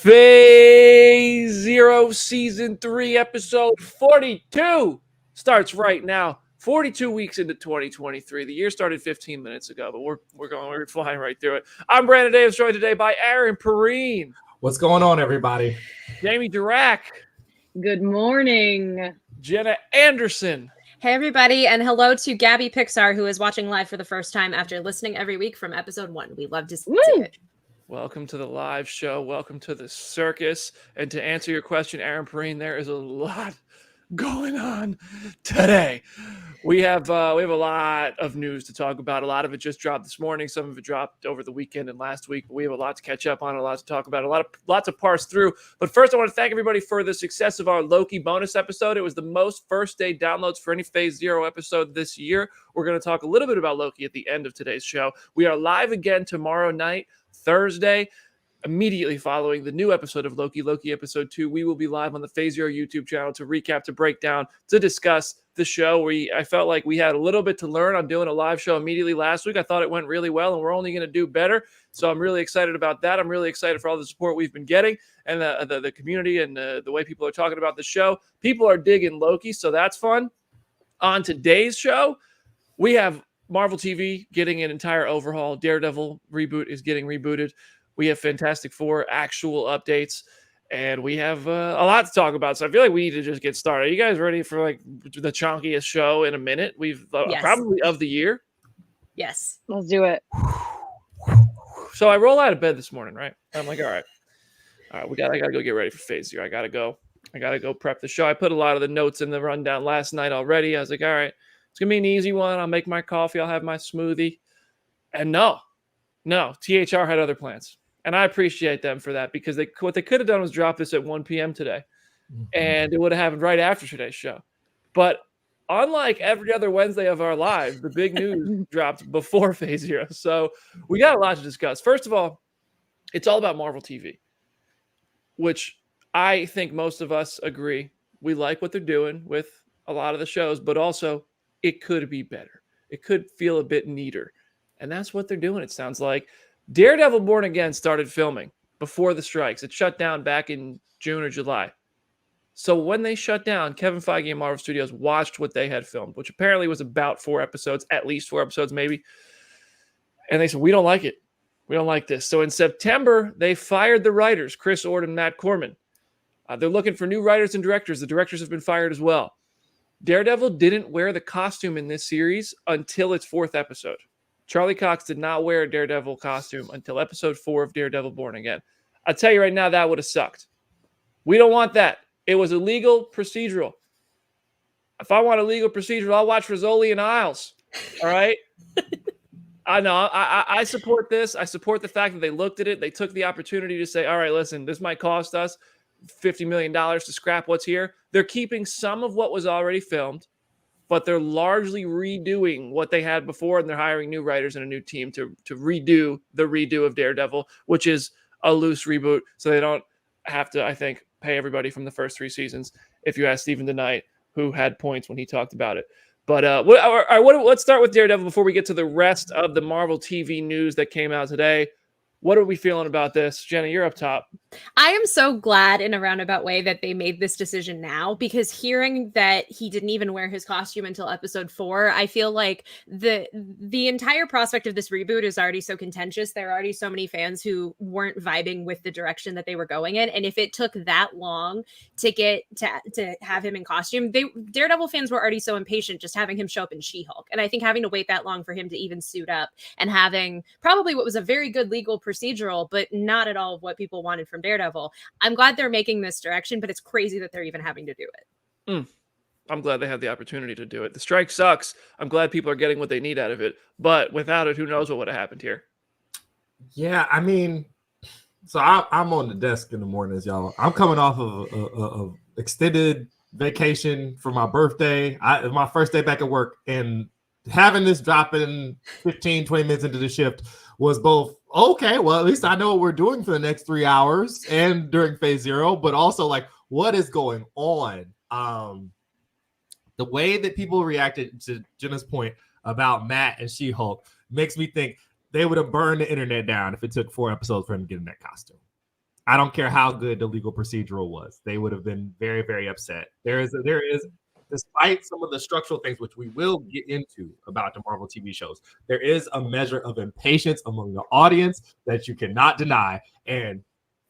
Phase Zero Season 3 Episode 42 starts right now. 42 weeks into 2023. The year started 15 minutes ago, but we're flying right through it. I'm Brandon Davis, joined today by Aaron Perrine. What's going on, everybody? Jamie Dirac. Good morning. Jenna Anderson. Hey, everybody, and hello to Gabby Pixar, who is watching live for the first time after listening every week from episode 1. We love to see it. Welcome to the live show. Welcome to the circus. And to answer your question, Aaron Perrine, there is a lot going on today. We have a lot of news to talk about. A lot of it just dropped this morning. Some of it dropped over the weekend and last week. But we have a lot to catch up on, a lot to talk about, lots to parse through. But first, I want to thank everybody for the success of our Loki bonus episode. It was the most first-day downloads for any Phase Zero episode this year. We're going to talk a little bit about Loki at the end of today's show. We are live again tomorrow night, Thursday, immediately following the new episode of Loki episode 2. We will be live on the Phase Zero YouTube channel to recap, to break down, to discuss the show. I felt like we had a little bit to learn on doing a live show immediately last week. I thought it went really well, and we're only going to do better. So I'm really excited about that. I'm really excited for all the support we've been getting and the community and the way people are talking about the show. People are digging Loki, so that's fun. On today's show, we have Marvel TV getting an entire overhaul. Daredevil reboot is getting rebooted. We have Fantastic Four actual updates, and we have a lot to talk about. So I feel like we need to just get started. Are you guys ready for like the chunkiest show in a minute? We've probably of the year. Yes. Let's do it. So I roll out of bed this morning, right? I'm like, all right, I gotta go get ready for Phase Zero. I gotta go prep the show. I put a lot of the notes in the rundown last night already. I was like, all right, it's gonna be an easy one. I'll make my coffee. I'll have my smoothie. And no, THR had other plans. And I appreciate them for that, because what they could have done was drop this at 1 p.m. today. And it would have happened right after today's show. But unlike every other Wednesday of our lives, the big news dropped before Phase Zero. So we got a lot to discuss. First of all, it's all about Marvel TV, which I think most of us agree. We like what they're doing with a lot of the shows, but also it could be better. It could feel a bit neater. And that's what they're doing, it sounds like. Daredevil Born Again started filming before the strikes. It shut down back in June or July. So when they shut down, Kevin Feige and Marvel Studios watched what they had filmed, which apparently was about 4 episodes, at least 4 episodes maybe. And they said, we don't like it. We don't like this. So in September, they fired the writers, Chris Ord and Matt Corman. They're looking for new writers and directors. The directors have been fired as well. Daredevil didn't wear the costume in this series until its 4th episode. Charlie Cox did not wear a Daredevil costume until episode 4 of Daredevil Born Again. I'll tell you right now, that would have sucked. We don't want that. It was a legal procedural. If I want a legal procedural, I'll watch Rizzoli and Isles. All right? I know. I support this. I support the fact that they looked at it. They took the opportunity to say, all right, listen, this might cost us $50 million to scrap what's here. They're keeping some of what was already filmed, but they're largely redoing what they had before, and they're hiring new writers and a new team to redo the redo of Daredevil, which is a loose reboot, so they don't have to, I think, pay everybody from the first 3 seasons, if you ask Stephen DeKnight, who had points when he talked about it. But let's start with Daredevil before we get to the rest of the Marvel TV news that came out today. What are we feeling about this? Jenna, you're up top. I am so glad in a roundabout way that they made this decision now, because hearing that he didn't even wear his costume until episode 4, I feel like the entire prospect of this reboot is already so contentious. There are already so many fans who weren't vibing with the direction that they were going in. And if it took that long to get to have him in costume, Daredevil fans were already so impatient just having him show up in She-Hulk. And I think having to wait that long for him to even suit up and having probably what was a very good legal procedural, but not at all what people wanted from Daredevil. I'm glad they're making this direction, but it's crazy that they're even having to do it. I'm glad they had the opportunity to do it. The strike sucks. I'm glad people are getting what they need out of it. But without it, who knows what would have happened here? Yeah, I mean, so I'm on the desk in the mornings, y'all. I'm coming off of a extended vacation for my birthday. My first day back at work, and having this drop in 15, 20 minutes into the shift was both, okay, well, at least I know what we're doing for the next 3 hours and during Phase Zero, but also like, what is going on? The way that people reacted to Jenna's point about Matt and She-Hulk makes me think they would have burned the internet down if it took 4 episodes for him to get in that costume. I don't care how good the legal procedural was. They would have been very, very upset. There is, despite some of the structural things, which we will get into about the Marvel TV shows, there is a measure of impatience among the audience that you cannot deny. And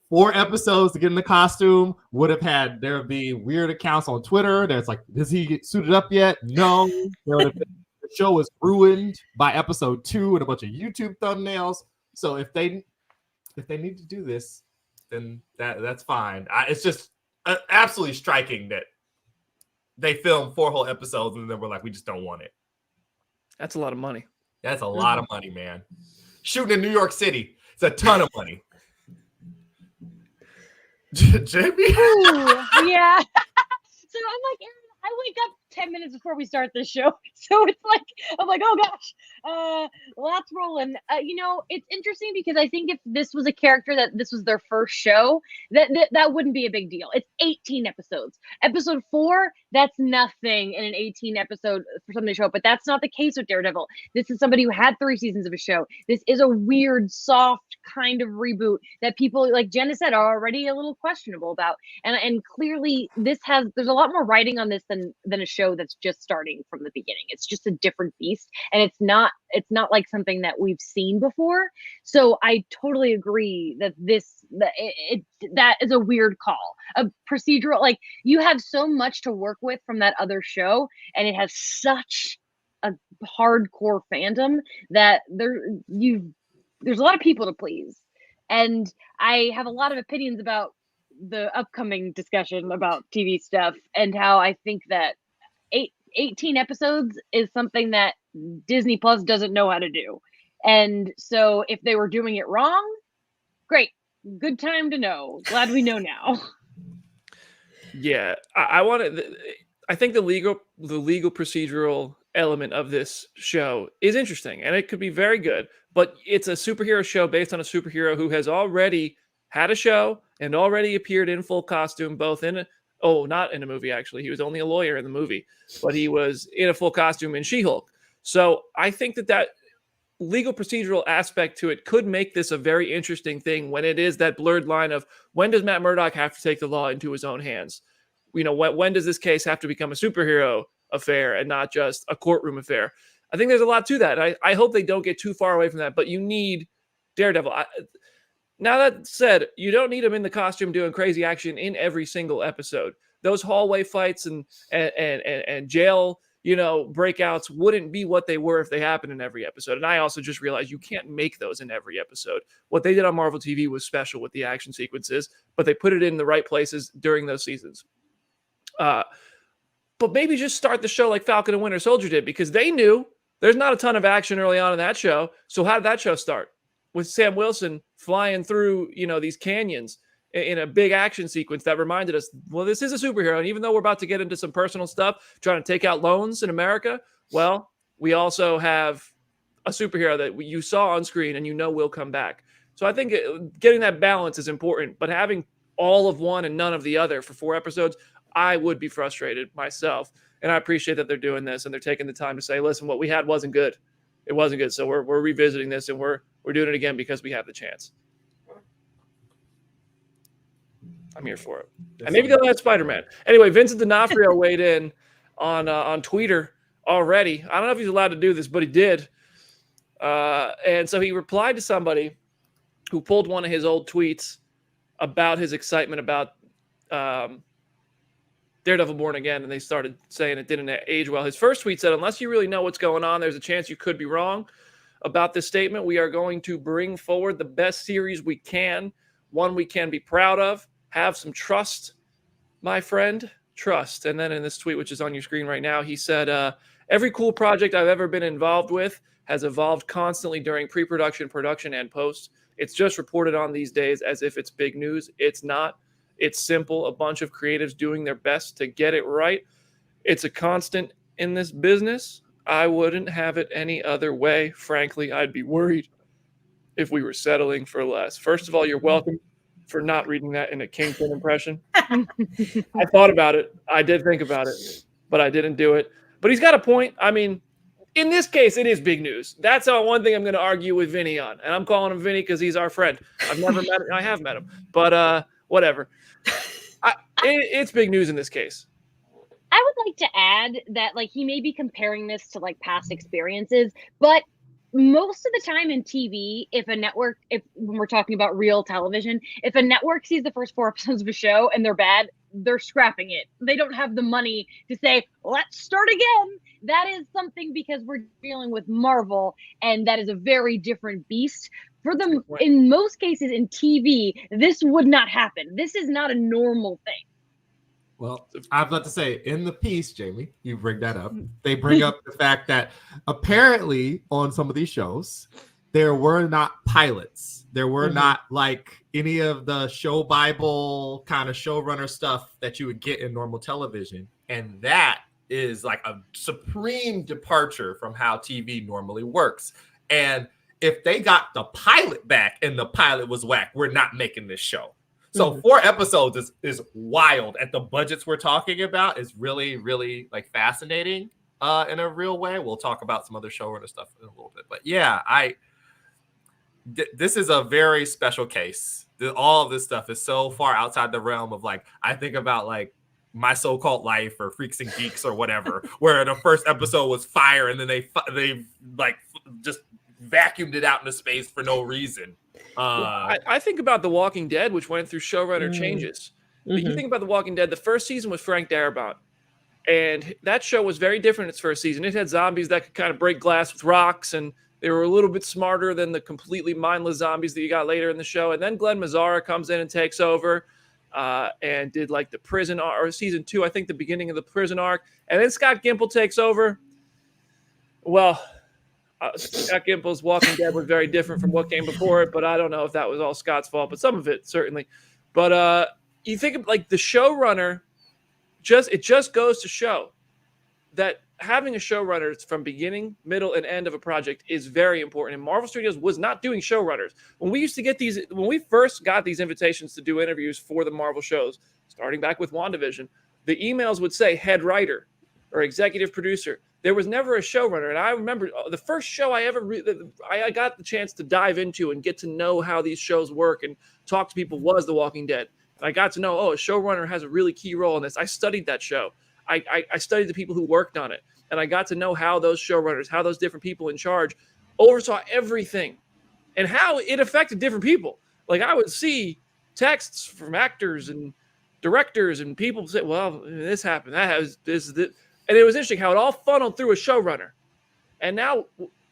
4 episodes to get in the costume would have had, there would be weird accounts on Twitter that's like, does he get suited up yet? No. There would have been, the show was ruined by episode 2 and a bunch of YouTube thumbnails. So if they need to do this, then that's fine. It's just absolutely striking that they filmed 4 whole episodes and then we're like, we just don't want it. That's a lot of money. That's a lot of money, man. Shooting in New York City, it's a ton of money. Jamie? Yeah. So I'm like, Aaron, I wake up 10 minutes before we start this show. So it's like, I'm like, oh gosh, let's roll in. It's interesting because I think if this was a character that this was their first show, that wouldn't be a big deal. It's 18 episodes. Episode 4, that's nothing in an 18 episode for something to show up, but that's not the case with Daredevil. This is somebody who had 3 seasons of a show. This is a weird, soft kind of reboot that people, like Jenna said, are already a little questionable about. And clearly there's a lot more writing on this than a show that's just starting from the beginning. It's just a different beast, and it's not like something that we've seen before. So I totally agree that that is a weird call. A procedural, like, you have so much to work with from that other show, and it has such a hardcore fandom that there's a lot of people to please. And I have a lot of opinions about the upcoming discussion about TV stuff and how I think that 18 episodes is something that Disney Plus doesn't know how to do. And so if they were doing it wrong, great. Good time to know. Glad we know now. Yeah, I think the legal procedural element of this show is interesting, and it could be very good. But it's a superhero show based on a superhero who has already had a show and already appeared in full costume, both in not in a movie, actually. He was only a lawyer in the movie, but he was in a full costume in She-Hulk. So I think that legal procedural aspect to it could make this a very interesting thing when it is that blurred line of when does Matt Murdock have to take the law into his own hands? When does this case have to become a superhero affair and not just a courtroom affair? I think there's a lot to that. I hope they don't get too far away from that, but you need Daredevil. Now that said, you don't need him in the costume doing crazy action in every single episode. Those hallway fights and jail, breakouts wouldn't be what they were if they happened in every episode. And I also just realized you can't make those in every episode. What they did on Marvel TV was special with the action sequences, but they put it in the right places during those seasons. But maybe just start the show like Falcon and Winter Soldier did, because they knew there's not a ton of action early on in that show. So how did that show start? With Sam Wilson flying through, these canyons in a big action sequence that reminded us, well, this is a superhero. And even though we're about to get into some personal stuff, trying to take out loans in America, well, we also have a superhero that you saw on screen and will come back. So I think getting that balance is important, but having all of one and none of the other for 4 episodes, I would be frustrated myself. And I appreciate that they're doing this and they're taking the time to say, listen, what we had wasn't good. It wasn't good. So we're revisiting this and we're doing it again because we have the chance. I'm here for it. And maybe they'll add Spider-Man. Anyway, Vincent D'Onofrio weighed in on Twitter already. I don't know if he's allowed to do this, but he did. And so he replied to somebody who pulled one of his old tweets about his excitement about Daredevil Born Again, and they started saying it didn't age well. His first tweet said, unless you really know what's going on, there's a chance you could be wrong about this statement. We are going to bring forward the best series we can, one we can be proud of. Have some trust, my friend. Trust. And then in this tweet, which is on your screen right now, he said, every cool project I've ever been involved with has evolved constantly during pre-production, production, and post. It's just reported on these days as if it's big news. It's not. It's simple. A bunch of creatives doing their best to get it right. It's a constant in this business. I wouldn't have it any other way. Frankly, I'd be worried if we were settling for less. First of all, you're welcome for not reading that in a Kingpin impression. I thought about it. I did think about it, but I didn't do it. But he's got a point. I mean, In this case, it is big news. That's one thing I'm going to argue with Vinny on, and I'm calling him Vinny because he's our friend. I've never met him. I have met him, but whatever. It's big news in this case. I would like to add that like he may be comparing this to like past experiences, but most of the time in TV, when we're talking about real television, if a network sees the first 4 episodes of a show and they're bad, they're scrapping it. They don't have the money to say, let's start again. That is something because we're dealing with Marvel, and that is a very different beast. For them, in most cases in TV, this would not happen. This is not a normal thing. Well, I was about to say, in the piece, Jamie, you bring that up. They bring up the fact that apparently on some of these shows, there were not pilots. There were not like any of the show Bible kind of showrunner stuff that you would get in normal television. And that is like a supreme departure from how TV normally works. And if they got the pilot back and the pilot was whack, we're not making this show. So 4 episodes is wild. At the budgets we're talking about is really, really like fascinating in a real way. We'll talk about some other showrunner stuff in a little bit. But yeah, this is a very special case. All of this stuff is so far outside the realm of like, I think about like My So-Called Life or Freaks and Geeks or whatever, where the first episode was fire and then they like just vacuumed it out into space for no reason. I think about The Walking Dead, which went through showrunner changes. But you think about The Walking Dead, the first season was Frank Darabont, and that show was very different its first season. It had zombies that could kind of break glass with rocks, and they were a little bit smarter than the completely mindless zombies that you got later in the show. And then Glenn Mazzara comes in and takes over and did like the prison or season 2, I think the beginning of the prison arc. And then Scott Gimple takes over. Well, Scott Gimple's Walking Dead was very different from what came before it, but I don't know if that was all Scott's fault, but some of it certainly. But you think of like the showrunner, it just goes to show that having a showrunner from beginning, middle, and end of a project is very important. And Marvel Studios was not doing showrunners. When we first got these invitations to do interviews for the Marvel shows, starting back with WandaVision, the emails would say head writer or executive producer. There was never a showrunner. And I remember the first show I got the chance to dive into and get to know how these shows work and talk to people was The Walking Dead. And I got to know, a showrunner has a really key role in this. I studied that show. I studied the people who worked on it. And I got to know how those showrunners, how those different people in charge oversaw everything and how it affected different people. Like I would see texts from actors and directors and people say, well, this happened. That has this. And it was interesting how it all funneled through a showrunner. And now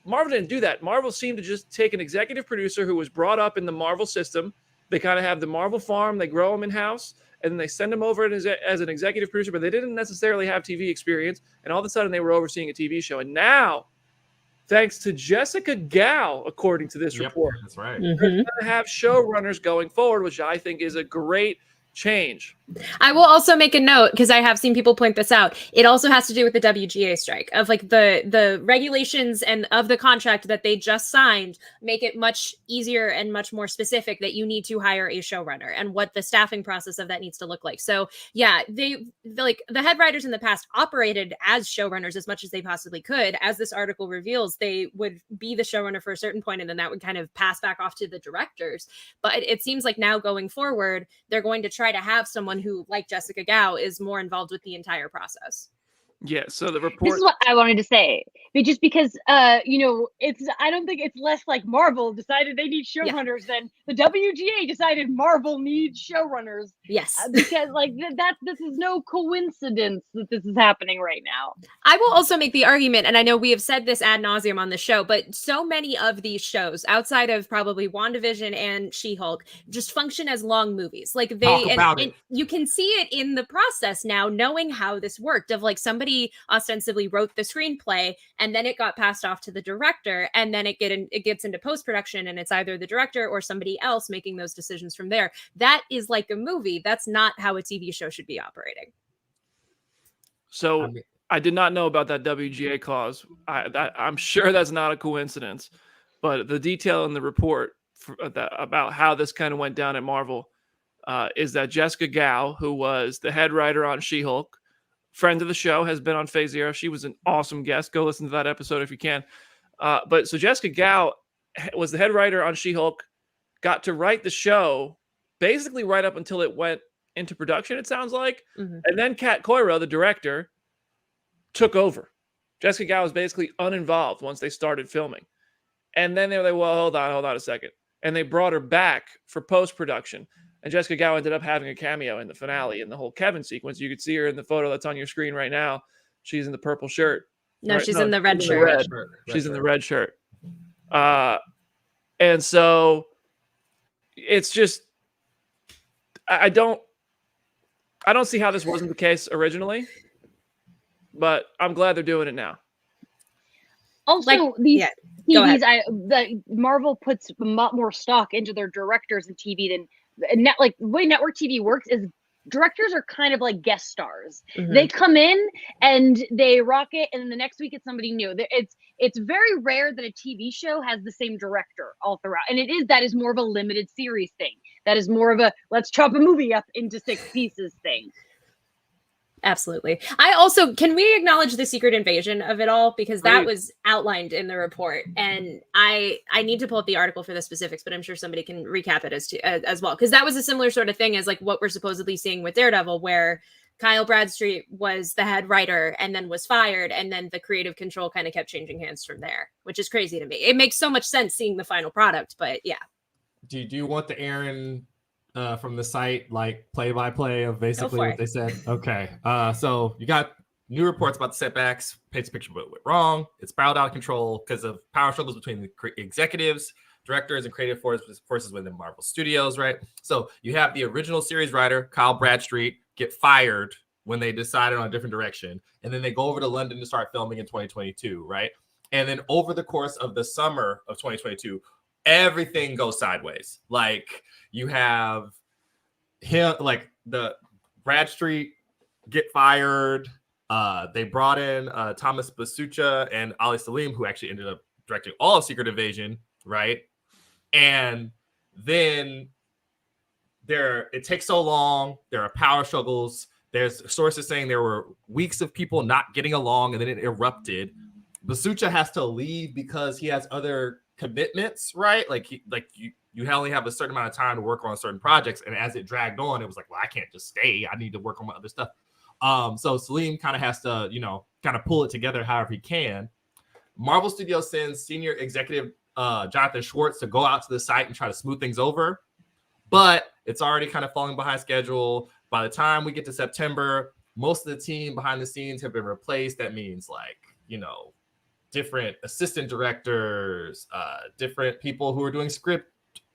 Marvel didn't do that. Marvel seemed to just take an executive producer who was brought up in the Marvel system. They kind of have the Marvel farm. They grow them in-house. And then they send him over as an executive producer. But they didn't necessarily have TV experience. And all of a sudden, they were overseeing a TV show. And now, thanks to Jessica Gao, according to this report, that's right. they're going to have showrunners going forward, which I think is a great change. I will also make a note because I have seen people point this out. It also has to do with the WGA strike of like the regulations and of the contract that they just signed make it much easier and much more specific that you need to hire a showrunner and what the staffing process of that needs to look like. So yeah, like the head writers in the past operated as showrunners as much as they possibly could. As this article reveals, they would be the showrunner for a certain point and then that would kind of pass back off to the directors. But it seems like now going forward, they're going to try to have someone who, like Jessica Gao, is more involved with the entire process. Yeah, so the report. This is what I wanted to say. Just because, I don't think it's less like Marvel decided they need showrunners than the WGA decided Marvel needs showrunners. Yes. Because this is no coincidence that this is happening right now. I will also make the argument, and I know we have said this ad nauseum on the show, but so many of these shows, outside of probably WandaVision and She-Hulk, just function as long movies. Like and you can see it in the process now, knowing how this worked. Of like somebody ostensibly wrote the screenplay and then it got passed off to the director and then it gets into post-production and it's either the director or somebody else making those decisions from there. That is like a movie. That's not how a TV show should be operating. So I did not know about that WGA clause. I'm sure that's not a coincidence, but the detail in the report about how this kind of went down at Marvel is that Jessica Gao, who was the head writer on She-Hulk, friend of the show, has been on Phase Zero. She was an awesome guest. Go listen to that episode if you can. But so Jessica Gao was the head writer on She-Hulk, got to write the show basically right up until it went into production, it sounds like. And then Kat Coiro, the director, took over. Jessica Gao was basically uninvolved once they started filming. And then they were like, well, hold on a second. And they brought her back for post-production. And Jessica Gao ended up having a cameo in the finale in the whole Kevin sequence. You could see her in the photo that's on your screen right now. She's in the purple shirt. No, she's in the red shirt. She's in the red shirt. And so it's just, I don't see how this wasn't the case originally, but I'm glad they're doing it now. Also, these TVs, Marvel puts a lot more stock into their directors in TV than the way network TV works is directors are kind of like guest stars. They come in and they rock it, and then the next week it's somebody new. It's very rare that a TV show has the same director all throughout, and that is more of a limited series thing. That is more of a let's chop a movie up into 6 pieces thing. Absolutely. Can we acknowledge the secret invasion of it all? Because that was outlined in the report. And I need to pull up the article for the specifics, but I'm sure somebody can recap it as well. Because that was a similar sort of thing as like what we're supposedly seeing with Daredevil, where Kyle Bradstreet was the head writer and then was fired. And then the creative control kind of kept changing hands from there, which is crazy to me. It makes so much sense seeing the final product, but yeah. Do you want the Aaron from the site, like play-by-play of basically what they said? Okay. So you got new reports about the setbacks, paints a picture of what went wrong. It spiraled out of control because of power struggles between the executives, directors, and creative forces within Marvel Studios, right? So you have the original series writer, Kyle Bradstreet, get fired when they decided on a different direction. And then they go over to London to start filming in 2022, right? And then over the course of the summer of 2022, everything goes sideways. Like you have him, like the Bradstreet get fired. They brought in Thomas Basucha and Ali Salim, who actually ended up directing all of Secret Invasion, right? And then it takes so long. There are power struggles. There's sources saying there were weeks of people not getting along, and then it erupted. Basucha has to leave because he has other commitments, right? You only have a certain amount of time to work on certain projects, and as it dragged on, it was like, well, I can't just stay. I need to work on my other stuff. So Salim kind of has to, kind of pull it together however he can. Marvel Studios sends senior executive Jonathan Schwartz to go out to the site and try to smooth things over, but it's already kind of falling behind schedule. By the time we get to September, most of the team behind the scenes have been replaced. That means different assistant directors, different people who are doing script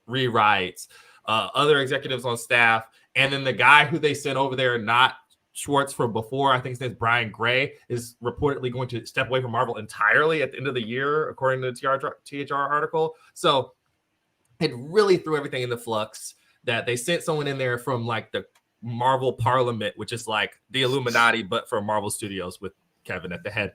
rewrites, other executives on staff. And then the guy who they sent over there, not Schwartz from before, I think his name's Brian Gray, is reportedly going to step away from Marvel entirely at the end of the year, according to the THR article. So it really threw everything into flux that they sent someone in there from like the Marvel Parliament, which is like the Illuminati, but for Marvel Studios with Kevin at the head.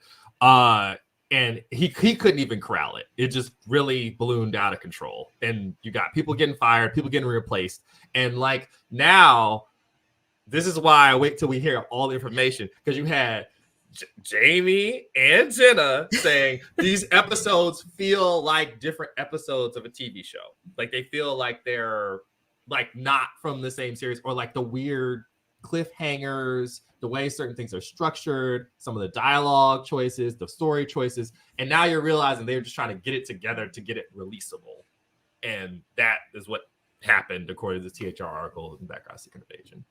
And he couldn't even corral it. It just really ballooned out of control. And you got people getting fired, people getting replaced. And like now, this is why I wait till we hear all the information, because you had Jamie and Jenna saying these episodes feel like different episodes of a TV show. Like they feel like they're like not from the same series, or like the weird cliffhangers, the way certain things are structured, some of the dialogue choices, the story choices. And now you're realizing they're just trying to get it together to get it releasable. And that is what happened according to the THR article in Background Secret Invasion.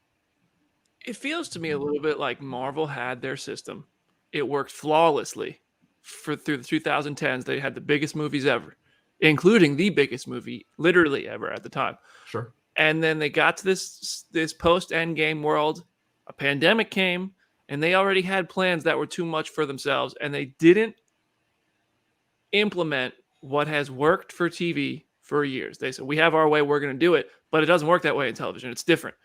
It feels to me a little bit like Marvel had their system. It worked flawlessly through the 2010s. They had the biggest movies ever, including the biggest movie literally ever at the time. Sure. And then they got to this post-Endgame world. A pandemic came, and they already had plans that were too much for themselves, and they didn't implement what has worked for TV for years. They said, we have our way, we're going to do it, but it doesn't work that way in television. It's different.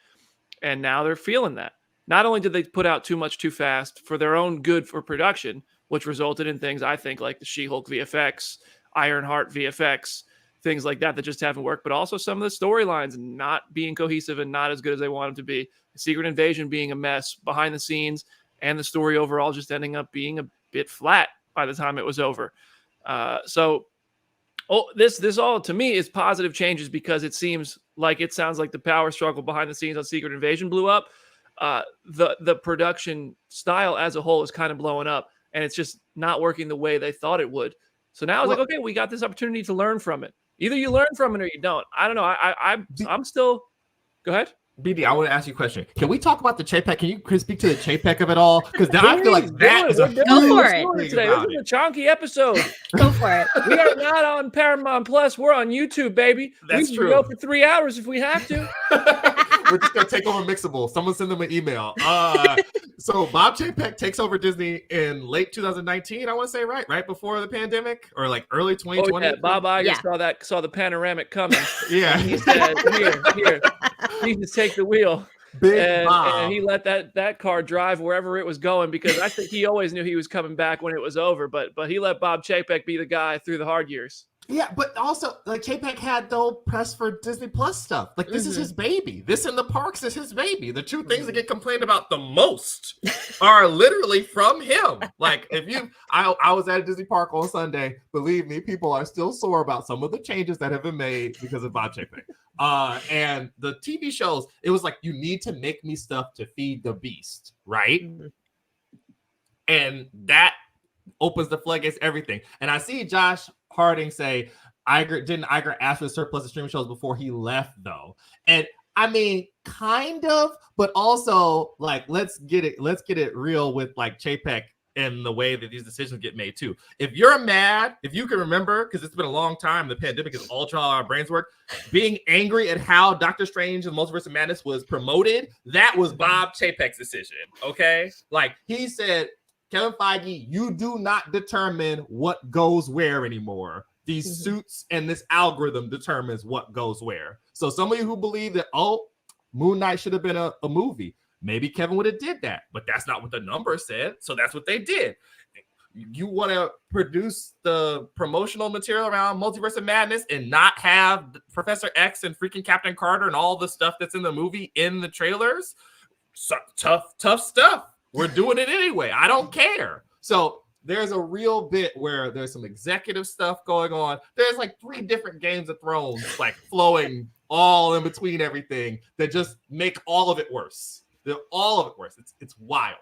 And now they're feeling that. Not only did they put out too much too fast for their own good for production, which resulted in things, I think, like the She-Hulk VFX, Ironheart VFX, things like that just haven't worked, but also some of the storylines not being cohesive and not as good as they want them to be. Secret Invasion being a mess behind the scenes, and the story overall just ending up being a bit flat by the time it was over. This all to me is positive changes because it sounds like the power struggle behind the scenes on Secret Invasion blew up. The production style as a whole is kind of blowing up, and it's just not working the way they thought it would. So now it's like, okay, we got this opportunity to learn from it. Either you learn from it or you don't. I don't know. I'm still. Go ahead. BD, I want to ask you a question. Can we talk about the Chapek? Can you speak to the Chapek of it all? Because now I feel like that is a Go for it. Today. This is a chonky episode. Go for it. We are not on Paramount Plus. We're on YouTube, baby. That's we true. Go for 3 hours if we have to. We're just gonna take over Mixable. Someone send them an email. So Bob Chapek takes over Disney in late 2019. I want to say right before the pandemic, or like early 2020. Oh, yeah. Bob Iger saw the panoramic coming. Yeah, And he said, "Here, you just take the wheel." Big Bob. And he let that car drive wherever it was going, because I think he always knew he was coming back when it was over. But he let Bob Chapek be the guy through the hard years. Yeah, but also like Chapek had the whole press for Disney Plus stuff. Like this is his baby. This in the parks is his baby. The two things that get complained about the most are literally from him. Like I was at a Disney park on Sunday. Believe me, people are still sore about some of the changes that have been made because of Bob Chapek. And the TV shows, it was like, you need to make me stuff to feed the beast, right? Mm-hmm. And that opens the floodgates, everything. And I see Josh Harding say, didn't Iger ask for the surplus of streaming shows before he left, though? And I mean, kind of, but also like, let's get it real with like Chapek and the way that these decisions get made too. If you're mad, if you can remember, because it's been a long time, the pandemic is altering all our brains work, being angry at how Doctor Strange and Multiverse of Madness was promoted, that was Bob Chapek's decision, okay? Like, he said, Kevin Feige, you do not determine what goes where anymore. These suits and this algorithm determines what goes where. So some of you who believe that, Moon Knight should have been a movie, maybe Kevin would have did that, but that's not what the numbers said. So that's what they did. You want to produce the promotional material around Multiverse of Madness and not have Professor X and freaking Captain Carter and all the stuff that's in the movie in the trailers? So, tough stuff. We're doing it anyway. I don't care. So there's a real bit where there's some executive stuff going on. There's like 3 different Games of Thrones like flowing all in between everything that just make all of it worse. All of it worse. It's wild.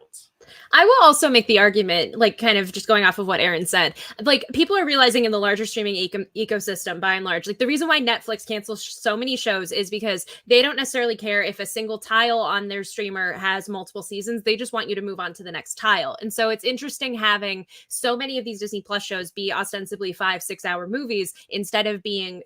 I will also make the argument, like kind of just going off of what Aaron said, like people are realizing in the larger streaming ecosystem by and large, like the reason why Netflix cancels so many shows is because they don't necessarily care if a single tile on their streamer has multiple seasons. They just want you to move on to the next tile. And so it's interesting having so many of these Disney Plus shows be ostensibly 5-6 hour movies instead of being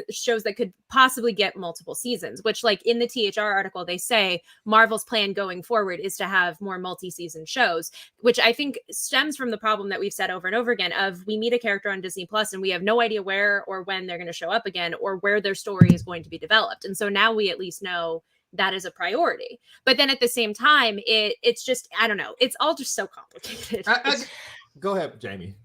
shows that could possibly get multiple seasons, which like in the THR article, they say Marvel's plan going forward is to have more multi-season shows, which I think stems from the problem that we've said over and over again of we meet a character on Disney Plus and we have no idea where or when they're going to show up again or where their story is going to be developed. And so now we at least know that is a priority. But then at the same time, it's just, I don't know, it's all just so complicated. Go ahead, Jamie.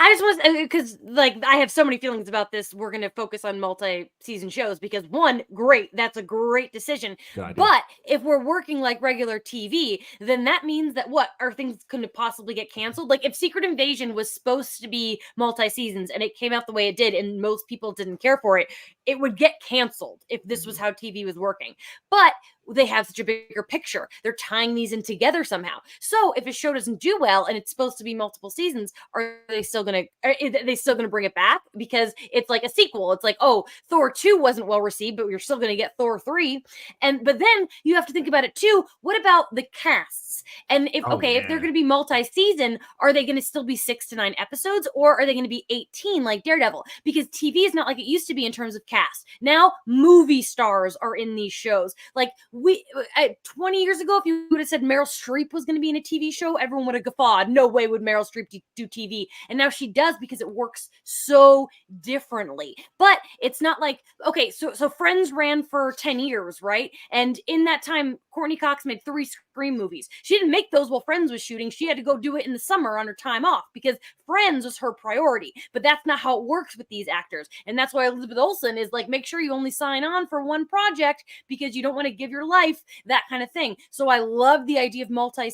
I just was, because like I have so many feelings about this. We're going to focus on multi-season shows because one, great, that's a great decision. But if we're working like regular TV, then that means that what are things going to possibly get canceled? Like if Secret Invasion was supposed to be multi-seasons and it came out the way it did and most people didn't care for it, it would get canceled if this was how TV was working. But they have such a bigger picture. They're tying these in together somehow. So if a show doesn't do well and it's supposed to be multiple seasons, are they still going to bring it back? Because it's like a sequel. It's like, oh, Thor 2 wasn't well received, but you're still going to get Thor 3. But then you have to think about it too. What about the casts? And if they're going to be multi-season, are they going to still be 6 to 9 episodes or are they going to be 18 like Daredevil? Because TV is not like it used to be in terms of cast. Now movie stars are in these shows. Like 20 years ago, if you would have said Meryl Streep was going to be in a TV show, everyone would have guffawed. No way would Meryl Streep do TV. And now she does because it works so differently. But it's not like, okay, so Friends ran for 10 years, right? And in that time, Courtney Cox made 3 Scream movies. She didn't make those while Friends was shooting. She had to go do it in the summer on her time off because Friends was her priority. But that's not how it works with these actors. And that's why Elizabeth Olsen is like, make sure you only sign on for one project because you don't want to give your life, that kind of thing. So I love the idea of multi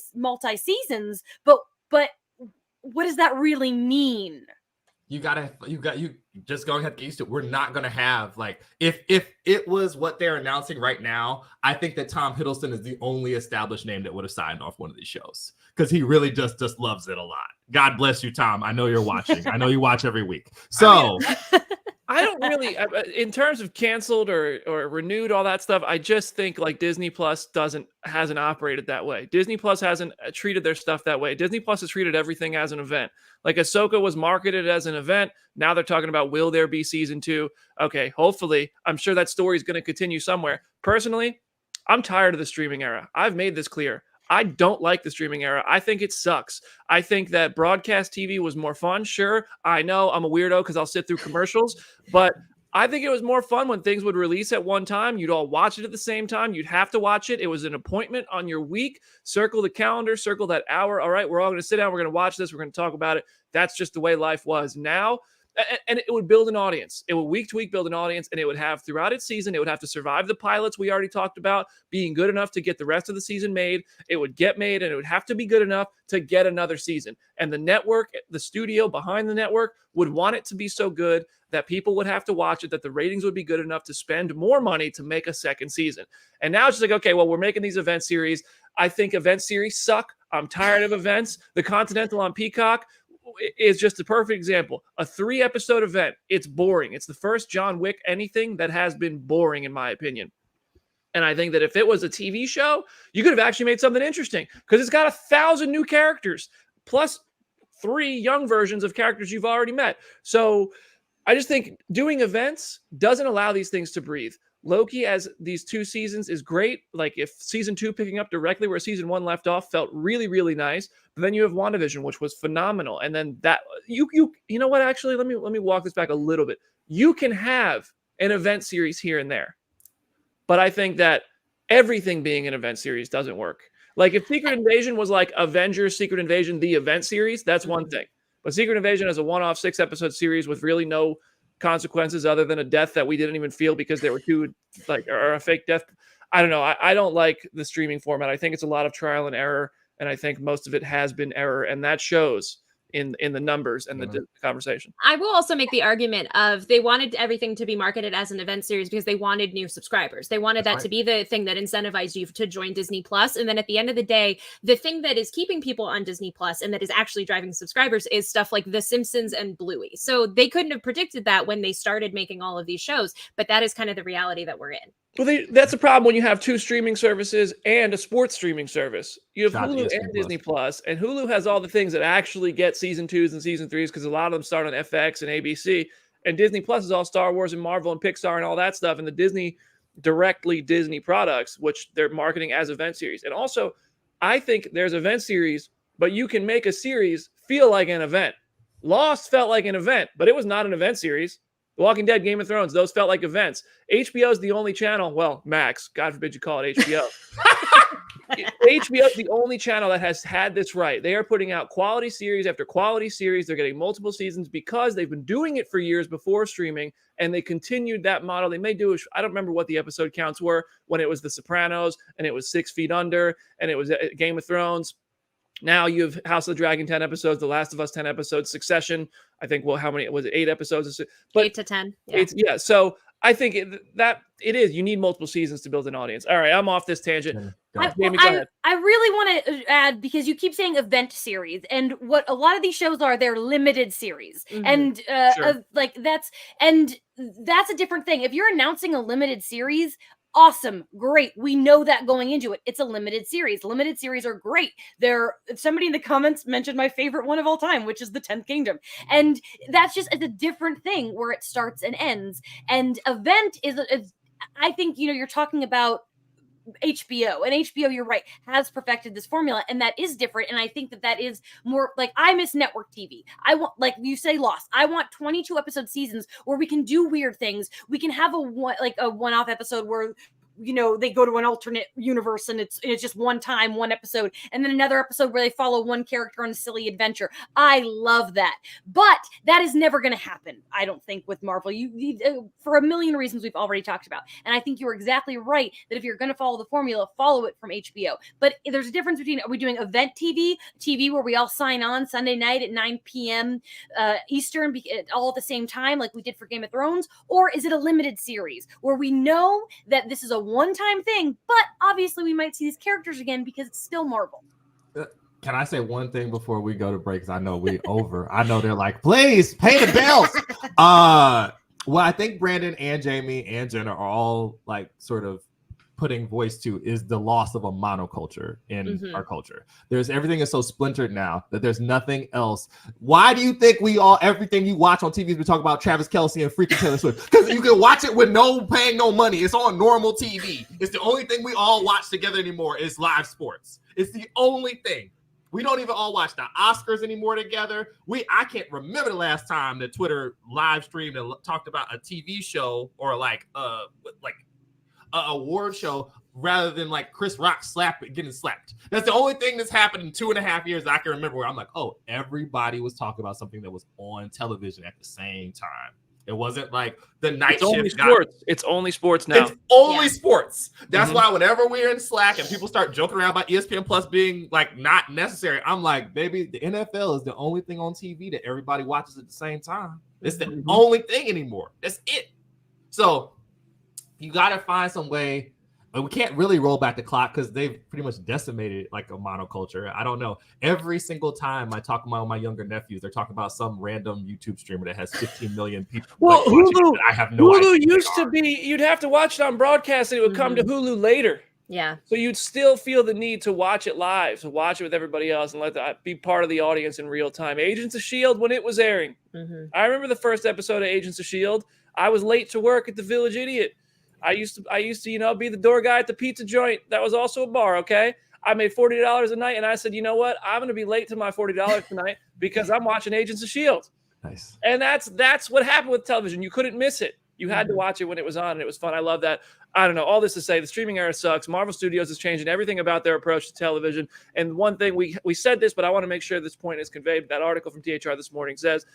seasons, but what does that really mean? You just going to have to get used to it. We're not going to have, like, if it was what they're announcing right now, I think that Tom Hiddleston is the only established name that would have signed off one of these shows because he really just loves it a lot. God bless you, Tom. I know you're watching. I know you watch every week. So I don't really, in terms of canceled or renewed, all that stuff, I just think like Disney Plus hasn't operated that way. Disney Plus hasn't treated their stuff that way. Disney Plus has treated everything as an event. Like Ahsoka was marketed as an event. Now they're talking about, will there be season 2? Okay, hopefully. I'm sure that story is going to continue somewhere. Personally, I'm tired of the streaming era. I've made this clear. I don't like the streaming era. I think it sucks. I think that broadcast TV was more fun. Sure, I know I'm a weirdo because I'll sit through commercials, but I think it was more fun when things would release at one time. You'd all watch it at the same time. You'd have to watch it. It was an appointment on your week. Circle the calendar, circle that hour. All right, we're all going to sit down. We're going to watch this. We're going to talk about it. That's just the way life was. Now, and it would build an audience. It would week to week build an audience, and it would have throughout its season, it would have to survive the pilots we already talked about, being good enough to get the rest of the season made. It would get made, and it would have to be good enough to get another season. And the network, the studio behind the network would want it to be so good that people would have to watch it, that the ratings would be good enough to spend more money to make a second season. And now it's just like, okay, well, we're making these event series. I think event series suck. I'm tired of events. The Continental on Peacock is just a perfect example. A 3-episode event. It's boring. It's the first John Wick anything that has been boring, in my opinion. And I think that if it was a TV show, you could have actually made something interesting because it's got 1,000 new characters plus 3 young versions of characters you've already met. So I just think doing events doesn't allow these things to breathe. Loki, as these 2 seasons, is great. Like if season 2 picking up directly where season 1 left off felt really, really nice. But then you have WandaVision, which was phenomenal. And then that you know what? Actually, let me walk this back a little bit. You can have an event series here and there, but I think that everything being an event series doesn't work. Like if Secret Invasion was like Avengers Secret Invasion, the event series, that's one thing. But Secret Invasion is a one-off 6-episode series with really no consequences other than a death that we didn't even feel because they were too or a fake death. I don't know. I don't like the streaming format. I think it's a lot of trial and error, and I think most of it has been error, and that shows in the numbers and the conversation. I will also make the argument of they wanted everything to be marketed as an event series because they wanted new subscribers. They wanted that to be the thing that incentivized you to join Disney Plus. And then at the end of the day, the thing that is keeping people on Disney Plus and that is actually driving subscribers is stuff like The Simpsons and Bluey. So they couldn't have predicted that when they started making all of these shows, but that is kind of the reality that we're in. Well, that's a problem when you have 2 streaming services and a sports streaming service. You have Hulu and Disney Plus, and Hulu has all the things that actually get season 2s and season 3s because a lot of them start on FX and ABC. And Disney Plus is all Star Wars and Marvel and Pixar and all that stuff, and the Disney products, which they're marketing as event series. And also, I think there's event series, but you can make a series feel like an event. Lost felt like an event, but it was not an event series. The Walking Dead, Game of Thrones, those felt like events. HBO is the only channel, well, Max, God forbid you call it HBO. HBO is the only channel that has had this right. They are putting out quality series after quality series. They're getting multiple seasons because they've been doing it for years before streaming, and they continued that model. They may do, I don't remember what the episode counts were when it was The Sopranos, and it was 6 Feet Under, and it was Game of Thrones. Now you have House of the Dragon 10 episodes, The Last of Us 10 episodes, Succession. I think, well, how many was it? 8 episodos? But 8 to 10. Yeah. So I think it is. You need multiple seasons to build an audience. All right, I'm off this tangent. I really want to add, because you keep saying event series, and what a lot of these shows are, they're limited series, and that's a different thing. If you're announcing a limited series, awesome, great. We know that going into it. It's a limited series. Limited series are great. Somebody in the comments mentioned my favorite one of all time, which is The 10th Kingdom. And it's a different thing where it starts and ends. And event is I think, you're talking about HBO, and HBO, you're right, has perfected this formula, and that is different. And I think that is more like, I miss network TV. I want, like you say, Lost. I want 22 episode seasons where we can do weird things. We can have a one-off episode where they go to an alternate universe and it's just one time, one episode, and then another episode where they follow one character on a silly adventure. I love that. But that is never going to happen, I don't think, with Marvel. You for a million reasons we've already talked about. And I think you're exactly right that if you're going to follow the formula, follow it from HBO. But there's a difference between, are we doing event TV where we all sign on Sunday night at 9 p.m. Eastern, all at the same time, like we did for Game of Thrones? Or is it a limited series where we know that this is a one-time thing, but obviously we might see these characters again because it's still Marvel? Can I say one thing before we go to break? Because I know I know they're like, please pay the bills. Well, I think Brandon and Jamie and Jenna are all like sort of putting voice to is the loss of a monoculture in our culture. Everything is so splintered now that there's nothing else. Why do you think everything you watch on TV is we talk about Travis Kelce and freaking Taylor Swift? Because you can watch it with paying no money. It's on normal TV. It's the only thing we all watch together anymore is live sports. It's the only thing. We don't even all watch the Oscars anymore together. I can't remember the last time that Twitter live streamed and talked about a TV show or like a award show rather than like Chris Rock getting slapped. That's the only thing that's happened in 2.5 years that I can remember where I'm like, oh, everybody was talking about something that was on television at the same time. It wasn't like the night shift. It's only sports now. It's only sports. That's why whenever we're in Slack and people start joking around about ESPN Plus being like not necessary, I'm like, baby, the NFL is the only thing on TV that everybody watches at the same time. It's the only thing anymore. That's it. So you got to find some way. We can't really roll back the clock because they've pretty much decimated like a monoculture. I don't know. Every single time I talk about my younger nephews, they're talking about some random YouTube streamer that has 15 million people. Well, Hulu, I have no idea. Hulu used to be, you'd have to watch it on broadcast and it would come to Hulu later. Yeah. So you'd still feel the need to watch it live, to watch it with everybody else and let that be part of the audience in real time. Agents of S.H.I.E.L.D. when it was airing. I remember the first episode of Agents of S.H.I.E.L.D. I was late to work at the Village Idiot. I used to, be the door guy at the pizza joint. That was also a bar, okay? I made $40 a night, and I said, you know what? I'm going to be late to my $40 tonight because I'm watching Agents of S.H.I.E.L.D. Nice. And that's what happened with television. You couldn't miss it. You had to watch it when it was on, and it was fun. I love that. I don't know. All this to say, the streaming era sucks. Marvel Studios is changing everything about their approach to television. And one thing, we said this, but I want to make sure this point is conveyed. That article from THR this morning says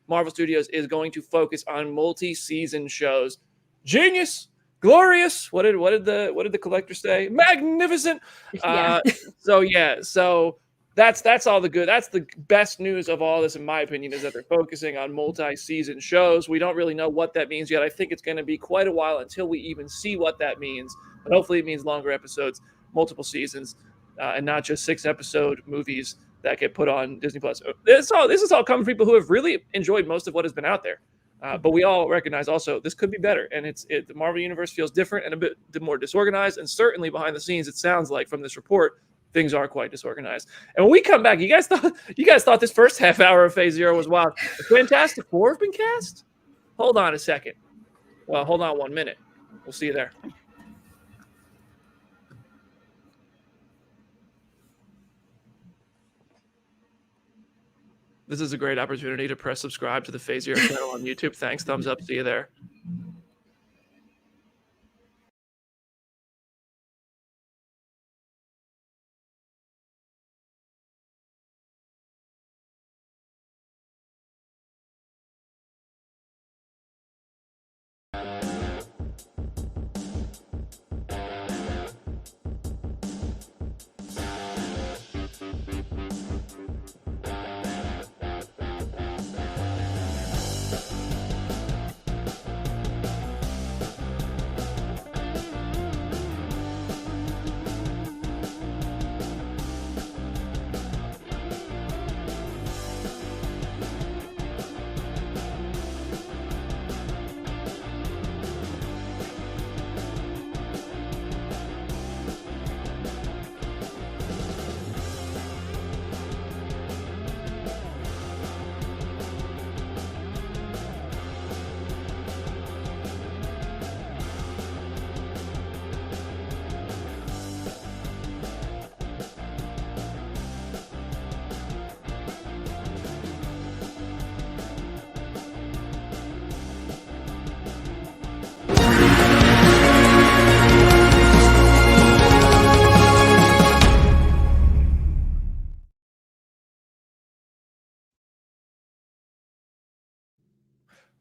Marvel Studios is going to focus on multi-season shows. Genius. Glorious. What did the collector say? Magnificent. So that's all the good. That's the best news of all this, in my opinion, is that they're focusing on multi-season shows. We don't really know what that means yet. I think it's going to be quite a while until we even see what that means. But hopefully it means longer episodes, multiple seasons, and not just 6-episode movies that get put on Disney Plus. This is all coming from people who have really enjoyed most of what has been out there. But we all recognize also this could be better, and the Marvel Universe feels different and a bit more disorganized, and certainly behind the scenes, it sounds like from this report, things are quite disorganized. And when we come back, you guys thought this first half hour of Phase Zero was wild. The Fantastic Four have been cast? Hold on a second. Well, hold on 1 minute. We'll see you there. This is a great opportunity to press subscribe to the Phase Zero channel on YouTube. Thanks. Thumbs up. See you there.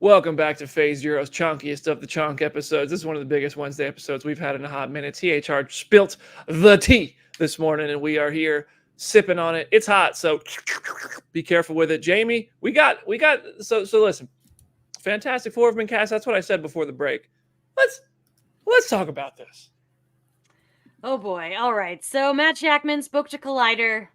Welcome back to Phase Zero's chonkiest of the chonk episodes. This is one of the biggest Wednesday episodes we've had in a hot minute. THR spilt the tea this morning, and we are here sipping on it. It's hot, so be careful with it. Jamie, we got. So listen, Fantastic Four have been cast. That's what I said before the break. Let's talk about this. Oh boy. All right. So Matt Shakman spoke to Collider.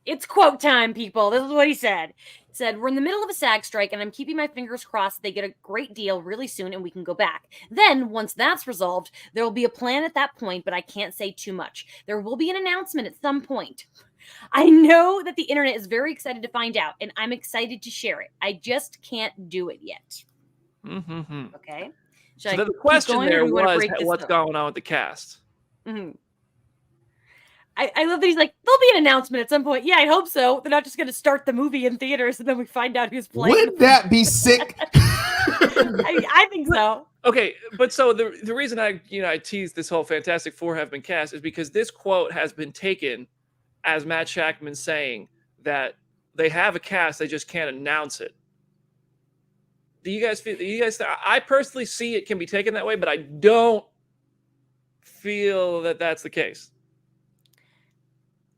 It's quote time, people. This is what he said. He said, "We're in the middle of a SAG strike, and I'm keeping my fingers crossed they get a great deal really soon and we can go back. Then, once that's resolved, there will be a plan at that point, but I can't say too much. There will be an announcement at some point. I know that the internet is very excited to find out, and I'm excited to share it. I just can't do it yet." Mm-hmm. Okay? So the question there was, what's going on with the cast? Mm-hmm. I love that he's like, there'll be an announcement at some point. Yeah, I hope so. They're not just going to start the movie in theaters and then we find out who's playing. Wouldn't that be sick? I think so. Okay, but so the reason I teased this whole Fantastic Four have been cast is because this quote has been taken as Matt Shakman saying that they have a cast, they just can't announce it. Do you guys feel? I personally see it can be taken that way, but I don't feel that that's the case.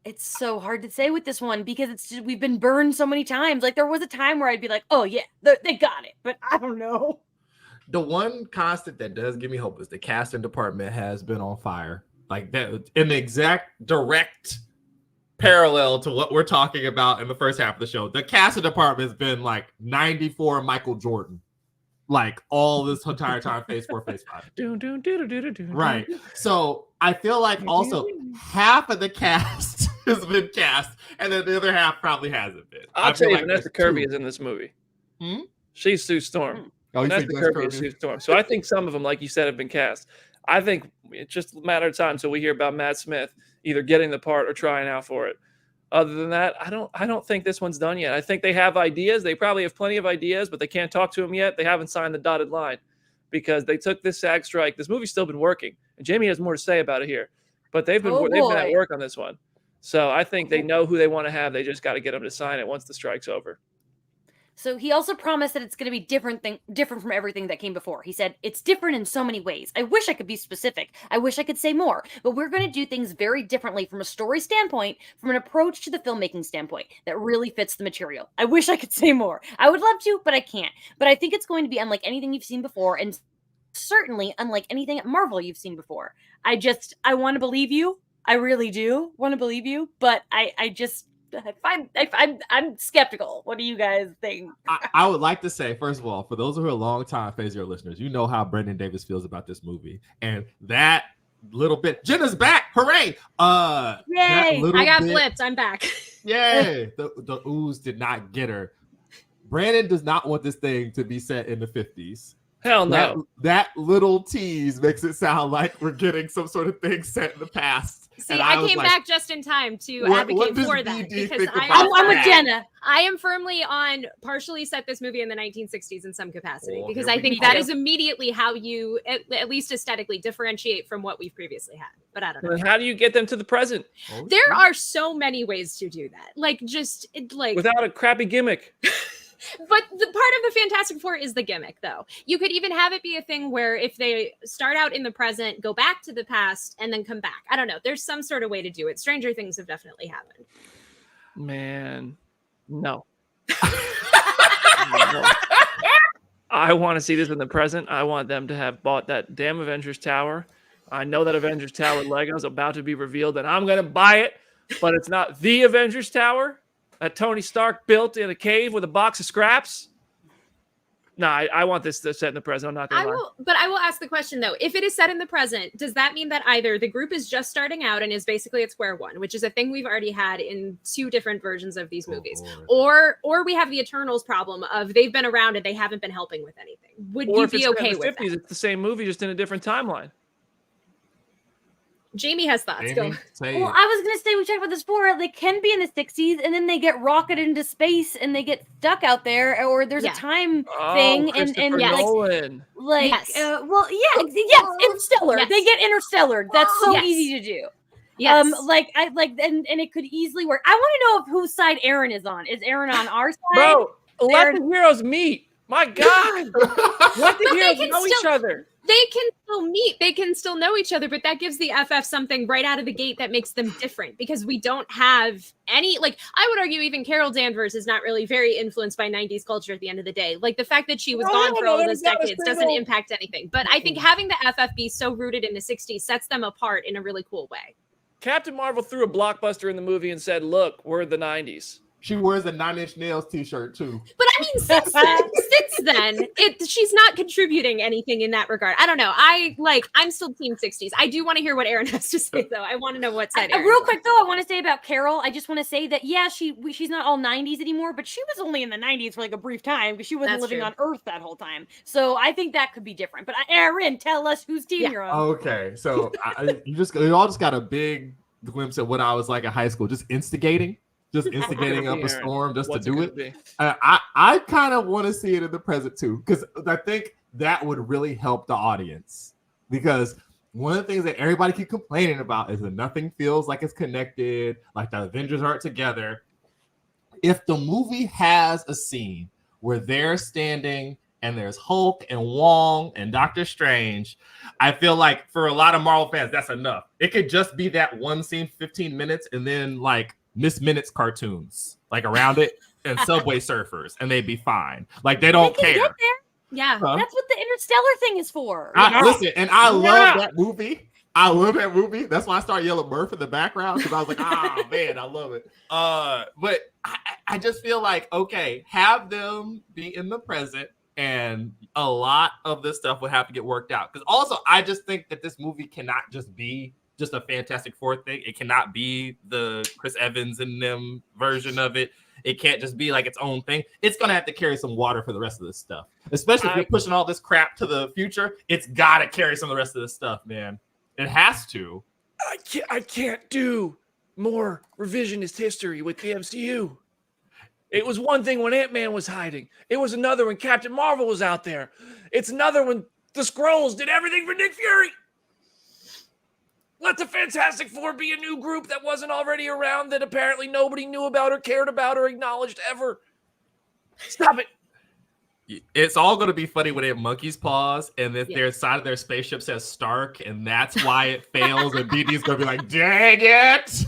It's so hard to say with this one because it's just, we've been burned so many times. Like there was a time where I'd be like, "Oh yeah, they got it," but I don't know. The one constant that does give me hope is the casting department has been on fire, like that in the exact direct parallel to what we're talking about in the first half of the show. The casting department has been like 94 Michael Jordan, like all this entire time. Phase 4, Phase 5. Right. So I feel like also half of the cast has been cast, and then the other half probably hasn't been. I'll tell you, Vanessa Kirby is in this movie. She's Sue Storm. Oh, Vanessa Kirby is Sue Storm. So I think some of them, like you said, have been cast. I think it's just a matter of time till we hear about Matt Smith either getting the part or trying out for it. Other than that, I don't think this one's done yet. I think they have ideas. They probably have plenty of ideas, but they can't talk to them yet. They haven't signed the dotted line because they took this SAG strike. This movie's still been working, and Jamie has more to say about it here. But they've been at work on this one, so I think they know who they want to have. They just got to get them to sign it once the strike's over. So he also promised that it's going to be different from everything that came before. He said, "It's different in so many ways. I wish I could be specific. I wish I could say more. But we're going to do things very differently from a story standpoint, from an approach to the filmmaking standpoint that really fits the material. I wish I could say more. I would love to, but I can't. But I think it's going to be unlike anything you've seen before, and certainly unlike anything at Marvel you've seen before. I want to believe you. I really do want to believe you. But I'm skeptical. What do you guys think?" I would like to say, first of all, for those who are long-time Phase Zero listeners, you know how Brendan Davis feels about this movie. And that little bit, Jenna's back. Hooray! Yay! I got blipped. I'm back. Yay! The ooze did not get her. Brandon does not want this thing to be set in the 50s. Hell no. That little tease makes it sound like we're getting some sort of thing set in the past. See, I came back just in time to advocate for that because I'm with Jenna. I am firmly on partially set this movie in the 1960s in some capacity because I think that that is immediately how you, at least aesthetically, differentiate from what we've previously had. But I don't know. How do you get them to the present? There are so many ways to do that. Without a crappy gimmick. But the part of the Fantastic Four is the gimmick, though. You could even have it be a thing where if they start out in the present, go back to the past, and then come back. I don't know. There's some sort of way to do it. Stranger things have definitely happened. Man, no. I want to see this in the present. I want them to have bought that damn Avengers Tower. I know that Avengers Tower Lego is about to be revealed, and I'm going to buy it, but it's not the Avengers Tower that Tony Stark built in a cave with a box of scraps. No, I want this set in the present. I'm not going to lie. But I will ask the question, though. If it is set in the present, does that mean that either the group is just starting out and is basically at square one, which is a thing we've already had in 2 different versions of these movies, or we have the Eternals problem of they've been around and they haven't been helping with anything? Would you be okay with that? It's the same movie, just in a different timeline. Jamie has thoughts. Go. Well, I was going to say, we talked about this before. They can be in the 60s, and then they get rocketed into space, and they get stuck out there, or there's a time thing, and Nolan. Interstellar. Yes. They get interstellar. That's so easy to do. Yes. And it could easily work. I want to know whose side Aaron is on. Is Aaron on our side? Bro, let the heroes meet. My God, what the But they heroes can know each still- other? They can still meet. They can still know each other, but that gives the FF something right out of the gate that makes them different because we don't have any, like, I would argue even Carol Danvers is not really very influenced by 90s culture at the end of the day. Like, the fact that she was gone for all of those decades doesn't impact anything. But I think having the FF be so rooted in the 60s sets them apart in a really cool way. Captain Marvel threw a blockbuster in the movie and said, "Look, we're the '90s." She wears a 9 Inch Nails t-shirt too. But I mean, since then, she's not contributing anything in that regard. I don't know. I'm still team 60s. I do want to hear what Aaron has to say, though. I want to know what side. Real quick, though, I want to say about Carol. I just want to say that she's not all 90s anymore, but she was only in the 90s for like a brief time because she wasn't living on Earth that whole time. So I think that could be different. But Aaron, tell us whose team you're on. Okay, so you all just got a big glimpse at what I was like in high school, just instigating up a storm just to do it. I kind of want to see it in the present too, because I think that would really help the audience. Because one of the things that everybody keep complaining about is that nothing feels like it's connected, like the Avengers aren't together. If the movie has a scene where they're standing and there's Hulk and Wong and Doctor Strange, I feel like for a lot of Marvel fans, that's enough. It could just be that one scene, 15 minutes, and then like Miss Minutes cartoons like around it and Subway Surfers, and they'd be fine. Like they don't care. Get there. Yeah, that's what the Interstellar thing is for. Listen, and I love that movie. I love that movie. That's why I started yelling Murph in the background, because I was like, oh man, I love it. But I just feel like, okay, have them be in the present, and a lot of this stuff will have to get worked out. Because also, I just think that this movie cannot just be just a Fantastic Four thing. It cannot be the Chris Evans and them version of it. It can't just be like its own thing. It's going to have to carry some water for the rest of this stuff. Especially if you're pushing all this crap to the future, it's got to carry some of the rest of this stuff, man. It has to. I can't do more revisionist history with the MCU. It was one thing when Ant-Man was hiding. It was another when Captain Marvel was out there. It's another when the Skrulls did everything for Nick Fury. Let the Fantastic Four be a new group that wasn't already around, that apparently nobody knew about or cared about or acknowledged ever. Stop it. It's all going to be funny when it monkey's paws and if their side of their spaceship says Stark, and that's why it fails, and BD's going to be like, dang it.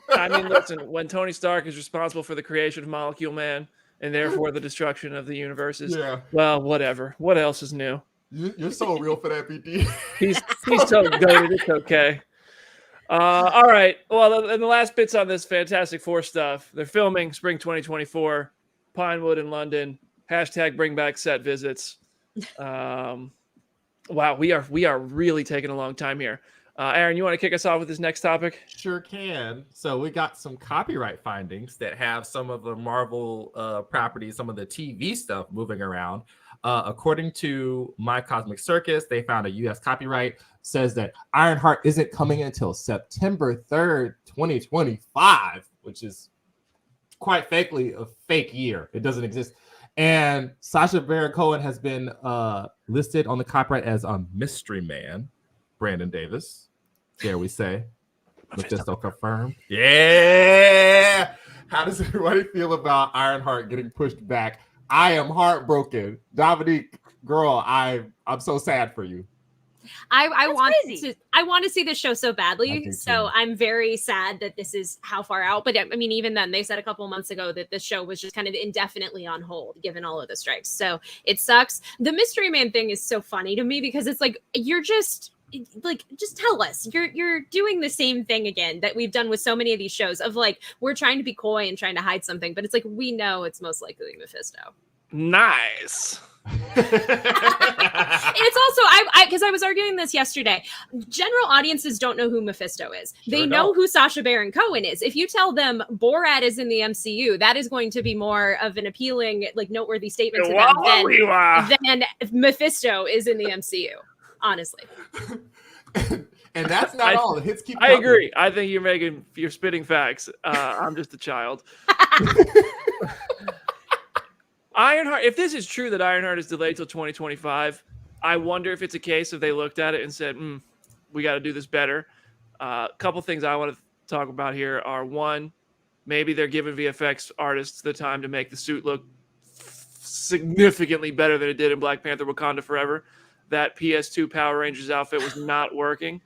I mean, listen, when Tony Stark is responsible for the creation of Molecule Man and therefore the destruction of the universes, well, whatever. What else is new? You're so real for that, BD. He's so goated. It's okay. All right. Well, and the last bits on this Fantastic Four stuff. They're filming spring 2024, Pinewood in London. # bring back set visits. Wow, we are really taking a long time here. Aaron, you want to kick us off with this next topic? Sure can. So we got some copyright findings that have some of the Marvel properties, some of the TV stuff moving around. According to My Cosmic Circus, they found a U.S. copyright says that Ironheart isn't coming until September 3rd, 2025, which is quite fakely a fake year. It doesn't exist. And Sacha Baron Cohen has been listed on the copyright as a mystery man. Brandon Davis, dare we say. Mephisto confirmed. Yeah. How does everybody feel about Ironheart getting pushed back? I am heartbroken. Dominique, girl, I'm so sad for you. I want to see this show so badly. So I'm very sad that this is how far out. But I mean, even then, they said a couple months ago that this show was just kind of indefinitely on hold, given all of the strikes. So it sucks. The Mystery Man thing is so funny to me because it's like, you're just tell us. You're doing the same thing again that we've done with so many of these shows of like, we're trying to be coy and trying to hide something, but it's like, we know it's most likely Mephisto. Nice. It's also because I was arguing this yesterday. General audiences don't know who Mephisto is. They know who Sacha Baron Cohen is. If you tell them Borat is in the MCU, that is going to be more of an appealing, like, noteworthy statement to them than Mephisto is in the MCU. Honestly. And that's not all. The hits keep coming. I agree. I think you're spitting facts. I'm just a child. Ironheart, if this is true that Ironheart is delayed till 2025, I wonder if it's a case of they looked at it and said, we got to do this better. A couple things I want to talk about here are, one, maybe they're giving VFX artists the time to make the suit look significantly better than it did in Black Panther: Wakanda Forever. That PS2 Power Rangers outfit was not working.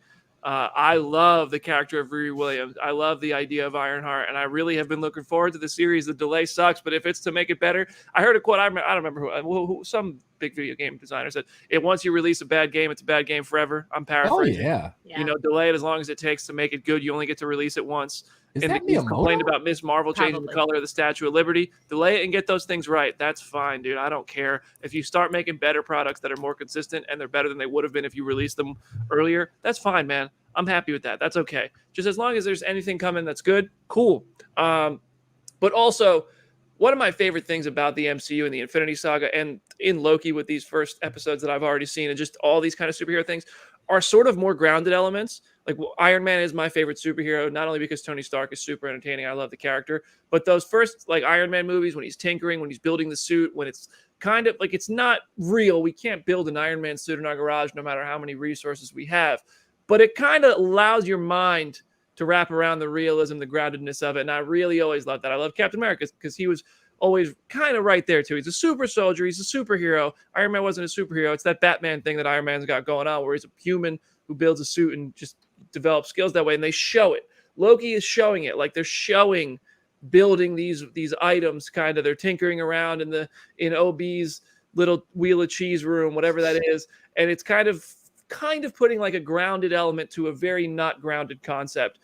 I love the character of Riri Williams. I love the idea of Ironheart, and I really have been looking forward to the series. The delay sucks, but if it's to make it better, I heard a quote. I don't remember who some big video game designer said, once you release a bad game, it's a bad game forever. I'm paraphrasing. Oh, yeah. You know, delay it as long as it takes to make it good. You only get to release it once. Is And that he's Miyamoto? complained about Miss Marvel changing the Probably. color of the Statue of Liberty. Delay it and get those things right. That's fine, dude. I don't care. If you start making better products that are more consistent and they're better than they would have been if you released them earlier, that's fine, man. I'm happy with that. That's okay. Just as long as there's anything coming that's good, cool. But also, one of my favorite things about the MCU and the Infinity Saga and in Loki with these first episodes that I've already seen and just all these kind of superhero things are sort of more grounded elements. Like Iron Man is my favorite superhero, not only because Tony Stark is super entertaining, I love the character, but those first like Iron Man movies, when he's tinkering, when he's building the suit, when it's kind of like it's not real. We can't build an Iron Man suit in our garage no matter how many resources we have. But it kind of allows your mind to wrap around the realism, the groundedness of it. And I really always loved that. I love Captain America because he was always kind of right there too. He's a super soldier. He's a superhero. Iron Man wasn't a superhero. It's that Batman thing that Iron Man's got going on where he's a human who builds a suit and just develops skills that way. And they show it. Loki is showing it. Like they're showing building these items kind of. They're tinkering around in OB's little wheel of cheese room, whatever that is. And it's kind of putting like a grounded element to a very not grounded concept.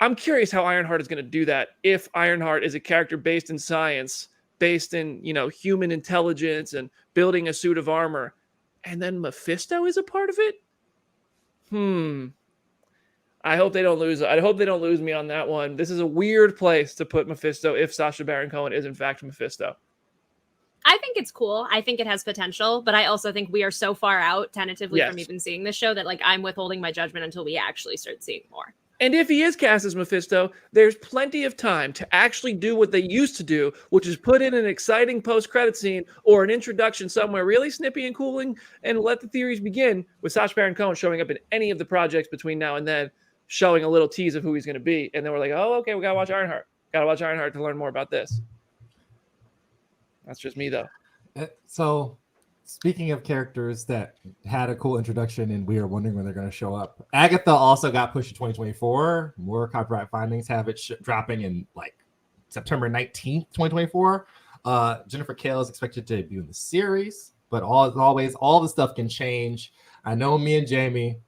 I'm curious how Ironheart is going to do that. If Ironheart is a character based in science, based in, human intelligence and building a suit of armor, and then Mephisto is a part of it. I hope they don't lose. I hope they don't lose me on that one. This is a weird place to put Mephisto if Sacha Baron Cohen is in fact Mephisto. I think it's cool. I think it has potential, but I also think we are so far out tentatively from even seeing this show that like I'm withholding my judgment until we actually start seeing more. And if he is cast as Mephisto, there's plenty of time to actually do what they used to do, which is put in an exciting post-credit scene or an introduction somewhere really snippy and cooling and let the theories begin with Sacha Baron Cohen showing up in any of the projects between now and then, showing a little tease of who he's going to be. And then we're like, oh, okay, we got to watch Ironheart. Got to watch Ironheart to learn more about this. That's just me, though. So, speaking of characters that had a cool introduction and we are wondering when they're going to show up, Agatha also got pushed to 2024. More copyright findings have it dropping in like September 19th, 2024. Jennifer Kale is expected to debut in the series, but as always, all the stuff can change. I know me and Jamie,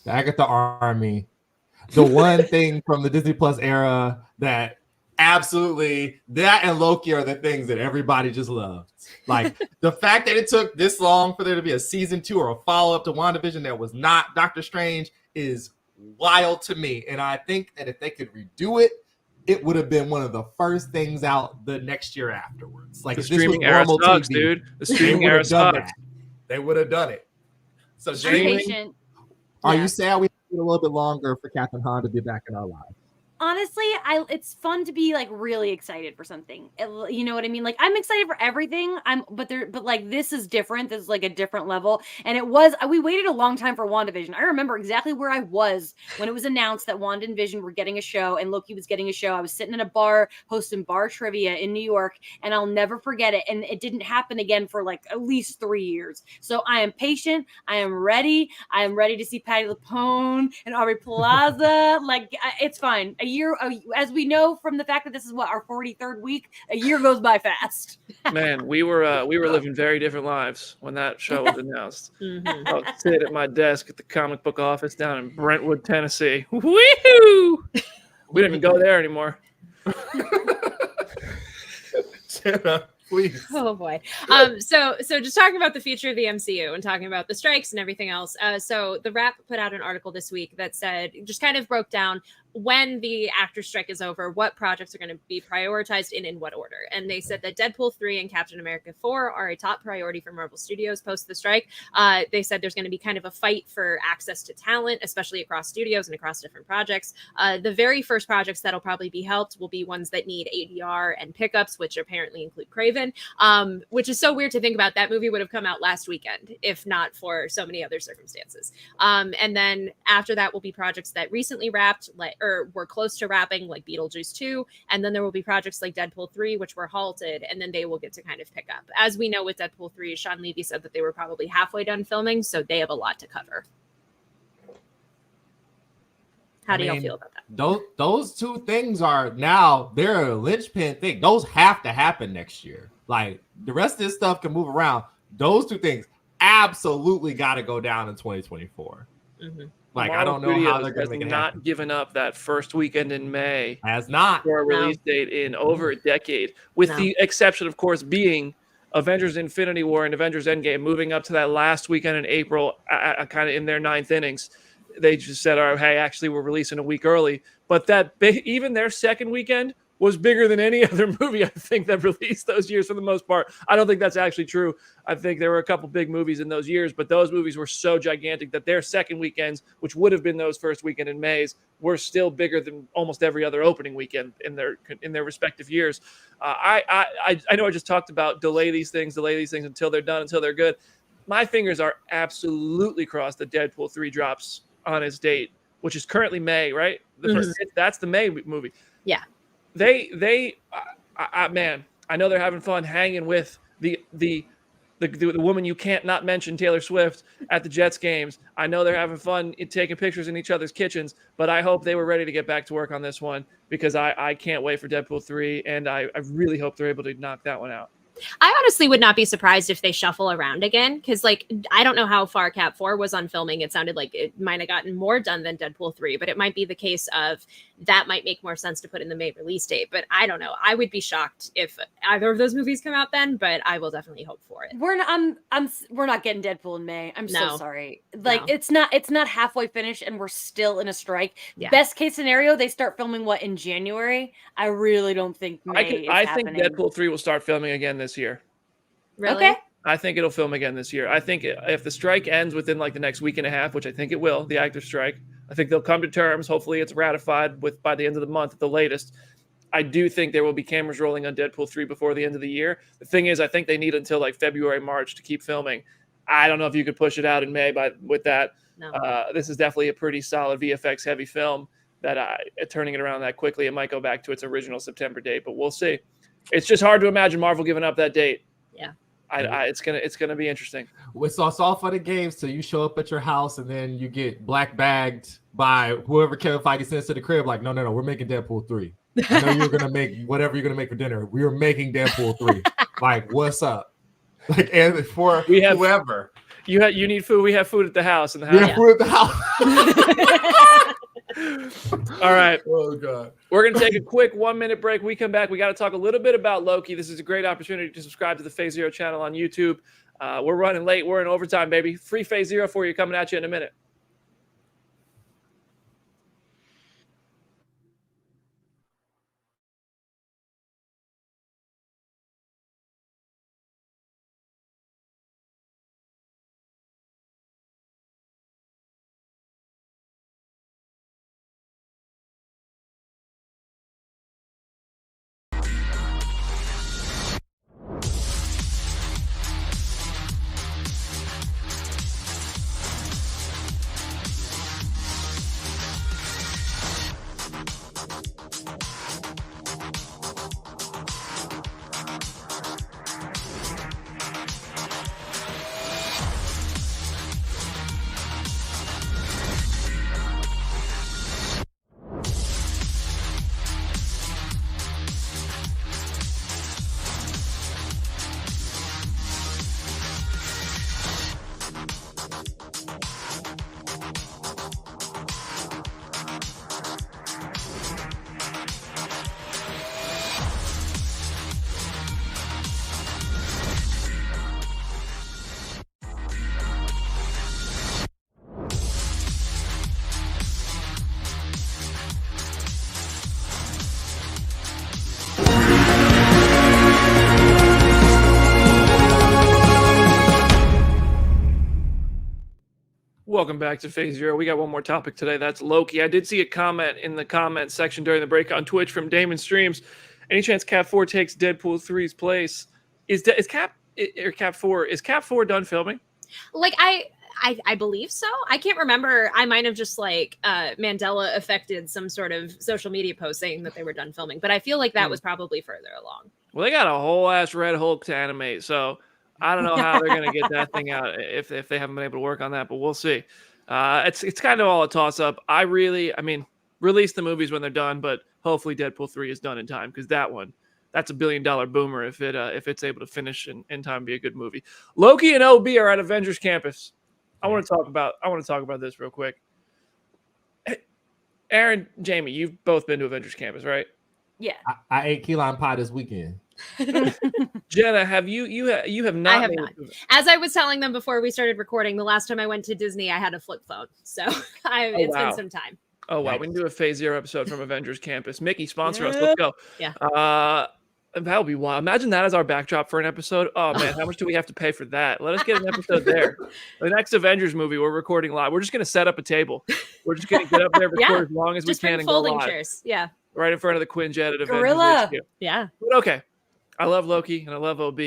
the Agatha Army, the one thing from the Disney Plus era that absolutely, that and Loki are the things that everybody just loved. Like the fact that it took this long for there to be a season 2 or a follow-up to WandaVision that was not Doctor Strange is wild to me. And I think that if they could redo it, it would have been one of the first things out the next year afterwards. Like the if this was streaming era normal sucks, TV, dude. The streaming era sucks. They would have done it. So I'm Jamie, patient. are Yeah. you sad we need a little bit longer for Catherine Hahn to be back in our lives? Honestly, it's fun to be like really excited for something. You know what I mean? Like I'm excited for everything. But like this is different. This is like a different level. And we waited a long time for WandaVision. I remember exactly where I was when it was announced that Wanda and Vision were getting a show and Loki was getting a show. I was sitting in a bar hosting bar trivia in New York, and I'll never forget it. And it didn't happen again for like at least 3 years. So I am patient. I am ready. I am ready to see Patti LuPone and Aubrey Plaza. Like it's fine. A year, as we know from the fact that this is what our 43rd week, a year goes by fast. Man, we were living very different lives when that show was announced. Mm-hmm. I would sit at my desk at the comic book office down in Brentwood, Tennessee. Woohoo! We don't even go there anymore. Jenna, please. Oh boy. So just talking about the future of the MCU and talking about the strikes and everything else. So the Wrap put out an article this week that said, just kind of broke down when the actor strike is over, what projects are going to be prioritized in what order. And they said that Deadpool 3 and Captain America 4 are a top priority for Marvel Studios post the strike. They said there's going to be kind of a fight for access to talent, especially across studios and across different projects. The very first projects that'll probably be helped will be ones that need ADR and pickups, which apparently include Craven, which is so weird to think about. That movie would have come out last weekend, if not for so many other circumstances. And then after that will be projects that recently wrapped, or were close to wrapping, like Beetlejuice 2. And then there will be projects like Deadpool 3, which were halted, and then they will get to kind of pick up. As we know with Deadpool 3, Sean Levy said that they were probably halfway done filming, so they have a lot to cover. How do y'all feel about that? Those two things are now, they're a linchpin thing. Those have to happen next year. Like, the rest of this stuff can move around. Those two things absolutely got to go down in 2024. Mm-hmm. Like, Marvel I don't know Studios how they're going to make it not happen. given up that first weekend in May Has not. for a release date in over a decade, with the exception, of course, being Avengers Infinity War and Avengers Endgame moving up to that last weekend in April, kind of in their ninth innings. They just said, "Oh, hey, actually, we're releasing a week early." But even their second weekend was bigger than any other movie I think that released those years for the most part. I don't think that's actually true. I think there were a couple big movies in those years, but those movies were so gigantic that their second weekends, which would have been those first weekend in May's, were still bigger than almost every other opening weekend in their respective years. I know I just talked about delay these things until they're done, until they're good. My fingers are absolutely crossed that Deadpool 3 drops on its date, which is currently May, right? That's the May movie. Yeah. Man, I know they're having fun hanging with the woman you can't not mention, Taylor Swift, at the Jets games. I know they're having fun taking pictures in each other's kitchens, but I hope they were ready to get back to work on this one, because I can't wait for Deadpool 3, and I really hope they're able to knock that one out. I honestly would not be surprised if they shuffle around again, because, like, I don't know how far Cap 4 was on filming. It sounded like it might have gotten more done than Deadpool 3, but it might be the case of that might make more sense to put in the May release date. But I don't know. I would be shocked if either of those movies come out then, but I will definitely hope for it. We're not getting Deadpool in May. I'm so sorry. Like, No. it's not halfway finished and we're still in a strike. Yeah. Best case scenario, they start filming in January. I really don't think May I is think happening. Deadpool 3 will start filming again this year. Really? Okay. I think it'll film again this year. I think if the strike ends within like the next week and a half, which I think it will, the actor strike, I think they'll come to terms. Hopefully it's ratified by the end of the month at the latest. I do think there will be cameras rolling on Deadpool 3 before the end of the year. The thing is, I think they need until like February, March to keep filming. I don't know if you could push it out in May with that. No. This is definitely a pretty solid VFX heavy film that turning it around that quickly, it might go back to its original September date, but we'll see. It's just hard to imagine Marvel giving up that date. Yeah. It's gonna be interesting. It's all for the games till you show up at your house and then you get black bagged by whoever Kevin Feige sends to the crib. Like, no, we're making Deadpool 3. I know you're gonna make whatever you're gonna make for dinner. We're making Deadpool 3. Like, what's up? Like, and for whoever. You need food. We have food at the house. We have food at the house. All right. Oh God. We're going to take a quick 1 minute break. We come back. We got to talk a little bit about Loki. This is a great opportunity to subscribe to the Phase Zero channel on YouTube. We're running late. We're in overtime, baby. Free Phase Zero for you, coming at you in a minute. Welcome back to Phase Zero. We got one more topic today. That's Loki. I did see a comment in the comment section during the break on Twitch from Damon Streams. Any chance Cap 4 takes Deadpool 3's place? Is Cap 4 done filming? Like, I believe so. I can't remember. I might have just like Mandela affected some sort of social media post saying that they were done filming, but I feel like that was probably further along. Well, they got a whole ass Red Hulk to animate, so I don't know how they're gonna get that thing out if they haven't been able to work on that, but we'll see. It's kind of all a toss up. I mean, release the movies when they're done, but hopefully Deadpool 3 is done in time because that's a $1 billion boomer if it's able to finish in time and be a good movie. Loki and OB are at Avengers Campus. I want to talk about this real quick. Aaron, Jamie, you've both been to Avengers Campus, right? Yeah. I ate key lime pie this weekend. Jenna, have you have not? I have not. As I was telling them before we started recording, the last time I went to Disney, I had a flip phone, so it's been some time. Oh wow, we can do a Phase Zero episode from Avengers Campus. Mickey, sponsor us. Let's go. Yeah. That would be wild. Imagine that as our backdrop for an episode. Oh man, how much do we have to pay for that? Let us get an episode there. The next Avengers movie, we're recording live. We're just gonna set up a table. We're just gonna get up there, record as long as Just we can, bring and go folding live. chairs. Yeah. Right in front of the Quinjet at Avengers Gorilla. HQ. Yeah. But okay, I love Loki and I love OB,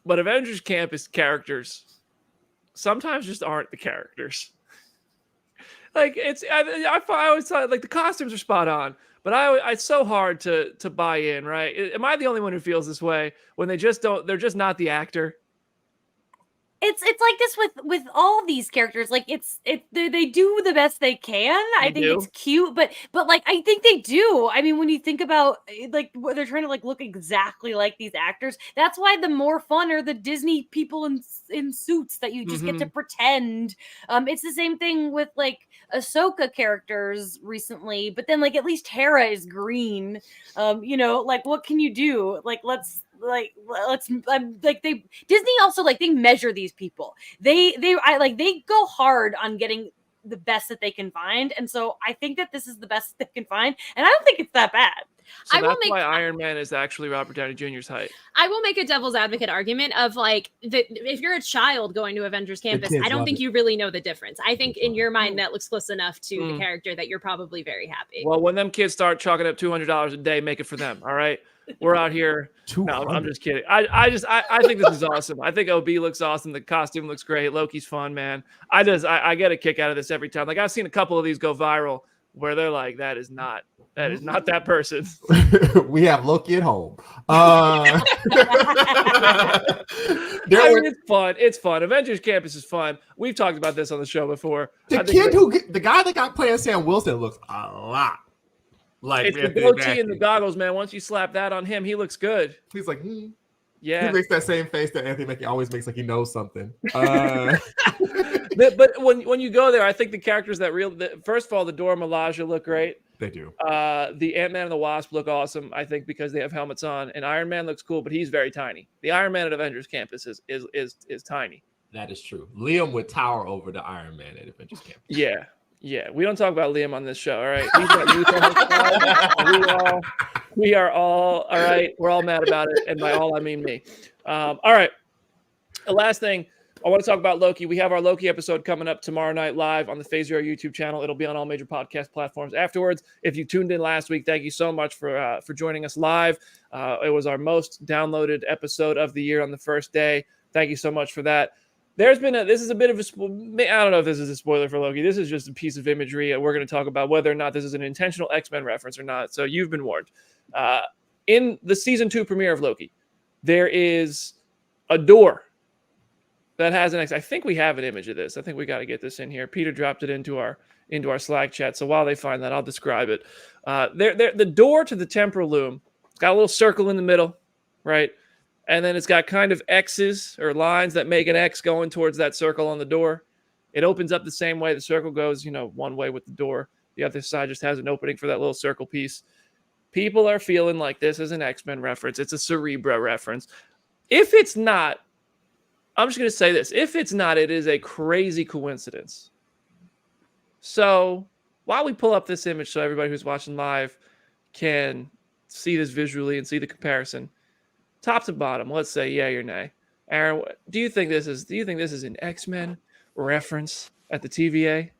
but Avengers Campus characters sometimes just aren't the characters. Like I always thought like the costumes are spot on, but it's so hard to buy in, right? Am I the only one who feels this way when they're just not the actor? It's like this with all these characters. Like they do the best they can. I think it's cute, but like I think they do. I mean, when you think about like what they're trying to like look exactly like these actors, that's why the more fun are the Disney people in suits that you just get to pretend. It's the same thing with like Ahsoka characters recently, but then like at least Hera is green. Like what can you do? Like Disney also like they measure these people. They go hard on getting the best that they can find, and so I think that this is the best they can find, and I don't think it's that bad. So that's why Iron Man is actually Robert Downey Jr.'s height. I will make a devil's advocate argument of like that if you're a child going to Avengers Campus, I don't think you really know the difference. I think in your mind that looks close enough to the character that you're probably very happy. Well, when them kids start chalking up $200 a day, make it for them. All right. We're out here. No, I'm just kidding. I think this is awesome. I think OB looks awesome. The costume looks great. Loki's fun, man. I get a kick out of this every time. Like I've seen a couple of these go viral where they're like, that is not that person. We have Loki at home. It's fun. It's fun. Avengers Campus is fun. We've talked about this on the show before. The guy that got playing Sam Wilson looks a lot like it's the goatee and the goggles, man. Once you slap that on him, he looks good. He's like, yeah. He makes that same face that Anthony Mackie always makes, like he knows something. But when you go there, I think the characters first of all, the Dora Milaje look great. They do. The Ant-Man and the Wasp look awesome, I think, because they have helmets on. And Iron Man looks cool, but he's very tiny. The Iron Man at Avengers Campus is tiny. That is true. Liam would tower over the Iron Man at Avengers Campus. Yeah. We don't talk about Liam on this show, all right? He's got youth on his side. We are all right. We're all mad about it, and by all I mean me. All right. The last thing. I want to talk about Loki. We have our Loki episode coming up tomorrow night live on the Phase Zero YouTube channel. It'll be on all major podcast platforms afterwards. If you tuned in last week, thank you so much for joining us live. It was our most downloaded episode of the year on the first day. Thank you so much for that. This is a bit of I don't know if this is a spoiler for Loki. This is just a piece of imagery. We're going to talk about whether or not this is an intentional X-Men reference or not. So you've been warned. In the season 2 premiere of Loki, there is a door that has an X. I think we have an image of this. I think we got to get this in here. Peter dropped it into our Slack chat. So while they find that, I'll describe it. The door to the temporal loom, it's got a little circle in the middle, right? And then it's got kind of X's or lines that make an X going towards that circle on the door. It opens up the same way the circle goes, one way with the door. The other side just has an opening for that little circle piece. People are feeling like this is an X-Men reference. It's a Cerebra reference. If it's not, I'm just going to say this. If it's not, it is a crazy coincidence. So while we pull up this image so everybody who's watching live can see this visually and see the comparison, top to bottom, let's say yay or nay. Aaron, do you think this is an X-Men reference at the TVA?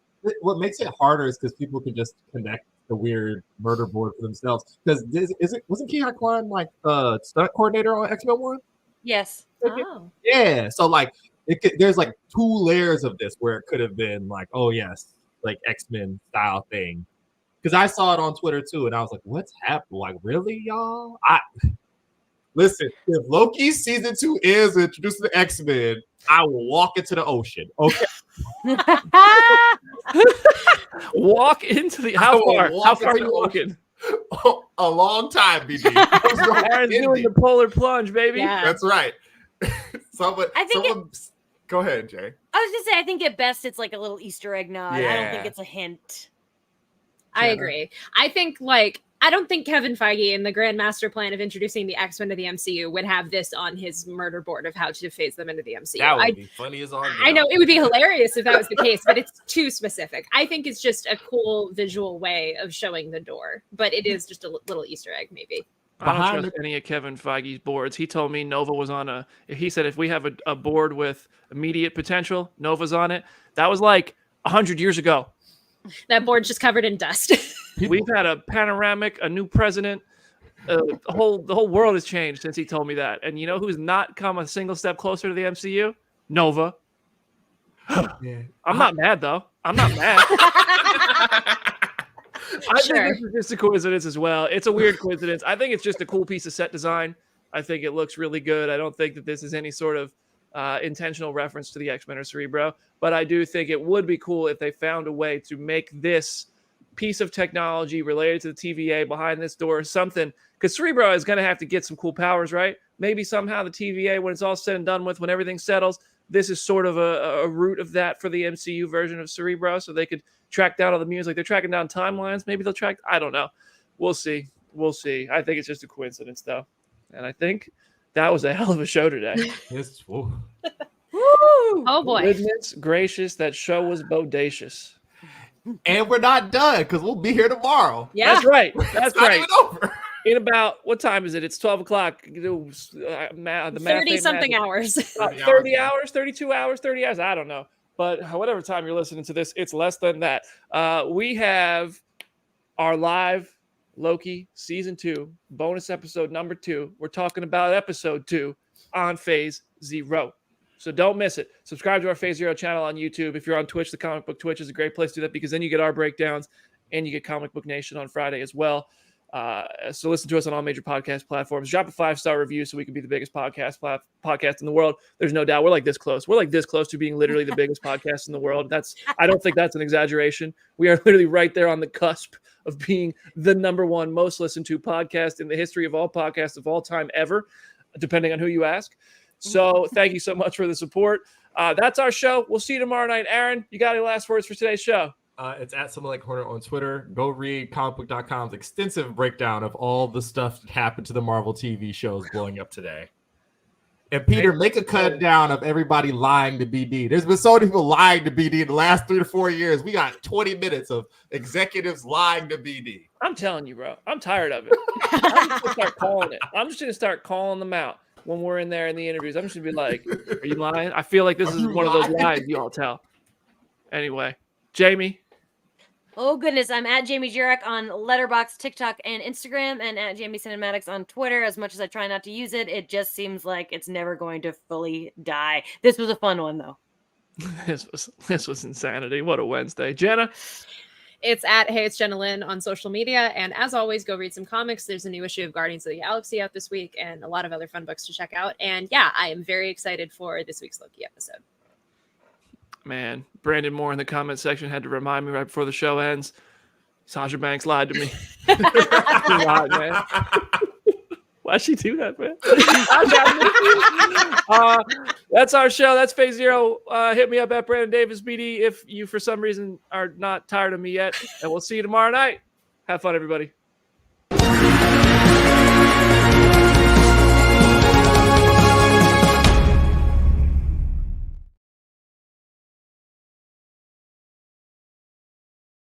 What makes it harder is because people can just connect the weird murder board for themselves. Because wasn't Ki Kwan like stunt coordinator on X-Men 1? Yes. Oh. Yeah. So like there's like 2 layers of this where it could have been like, oh yes, like X-Men style thing. Because I saw it on Twitter too, and I was like, what's happening? Like, really, y'all? Listen, if Loki season 2 is introducing the X-Men, I will walk into the ocean. Okay. Walk into the how far? How far are you walking? A long time, BD. Aaron's doing the polar plunge, baby. Yeah. That's right. Someone, I think go ahead, Jay. I was gonna say, I think at best it's like a little Easter egg nod. I don't think it's a hint. I agree. I think I don't think Kevin Feige in the grand master plan of introducing the X-Men to the MCU would have this on his murder board of how to phase them into the MCU. That would be funny as all. I know it would be hilarious if that was the case, but it's too specific. I think it's just a cool visual way of showing the door, but it is just a little Easter egg, maybe. I don't trust any of Kevin Feige's boards. He told me Nova was on he said if we have a board with immediate potential, Nova's on it. That was like 100 years ago. That board's just covered in dust. We've had a panoramic, a new president. The whole world has changed since he told me that. And you know who's not come a single step closer to the MCU? Nova. Yeah. I'm not mad though. I'm not mad. I think this is just a coincidence as well. It's a weird coincidence. I think it's just a cool piece of set design. I think it looks really good. I don't think that this is any sort of intentional reference to the X-Men or Cerebro, but I do think it would be cool if they found a way to make this piece of technology related to the TVA behind this door something, because Cerebro is going to have to get some cool powers, right? Maybe somehow the TVA, when it's all said and done with, when everything settles, this is sort of a root of that for the MCU version of Cerebro, so they could track down all the music. They're tracking down timelines. Maybe they'll track, I don't know. We'll see. I think it's just a coincidence, though. And I think that was a hell of a show today. Yes. Woo! Oh, boy. Goodness gracious, that show was bodacious. And we're not done because we'll be here tomorrow. Yeah. That's right. That's It's not right. even over. In about, what time is it? It's 12 o'clock. The math 30-something hours. 30 hours, 32 hours, 30 hours. I don't know. But whatever time you're listening to this, it's less than that. We have our live Loki season 2 bonus episode number 2. We're talking about episode 2 on Phase Zero. So don't miss it. Subscribe to our Phase Zero channel on YouTube. If you're on Twitch, the Comic Book Twitch is a great place to do that because then you get our breakdowns and you get Comic Book Nation on Friday as well. So listen to us on all major podcast platforms. Drop a 5-star review so we can be the biggest podcast in the world. There's no doubt we're like this close. We're like this close to being literally the biggest podcast in the world. I don't think that's an exaggeration. We are literally right there on the cusp of being the number 1 most listened to podcast in the history of all podcasts of all time ever, depending on who you ask. So thank you so much for the support. That's our show. We'll see you tomorrow night. Aaron, you got any last words for today's show? It's at Someone Like Horner on Twitter. Go read comicbook.com's extensive breakdown of all the stuff that happened to the Marvel TV shows blowing up today. And Peter, make a cut down of everybody lying to BD. There's been so many people lying to BD in the last 3 to 4 years. We got 20 minutes of executives lying to BD. I'm telling you, bro. I'm tired of it. I'm just going to start calling it. I'm just going to start calling them out when we're in there in the interviews. I'm just going to be like, are you lying? I feel like this is one of those lies you all tell. Anyway, Jamie. Oh, goodness. I'm at Jamie Jurek on Letterboxd, TikTok, and Instagram, and at Jamie Cinematics on Twitter. As much as I try not to use it, it just seems like it's never going to fully die. This was a fun one, though. This was insanity. What a Wednesday. Jenna? It's at Hey, it's Jenna Lynn on social media. And as always, go read some comics. There's a new issue of Guardians of the Galaxy out this week and a lot of other fun books to check out. And yeah, I am very excited for this week's Loki episode. Man, Brandon Moore in the comment section had to remind me right before the show ends. Sasha Banks lied to me. She lied, man. Why'd she do that, man? That's our show. That's Phase Zero. Hit me up at Brandon Davis BD if you, for some reason, are not tired of me yet. And we'll see you tomorrow night. Have fun, everybody.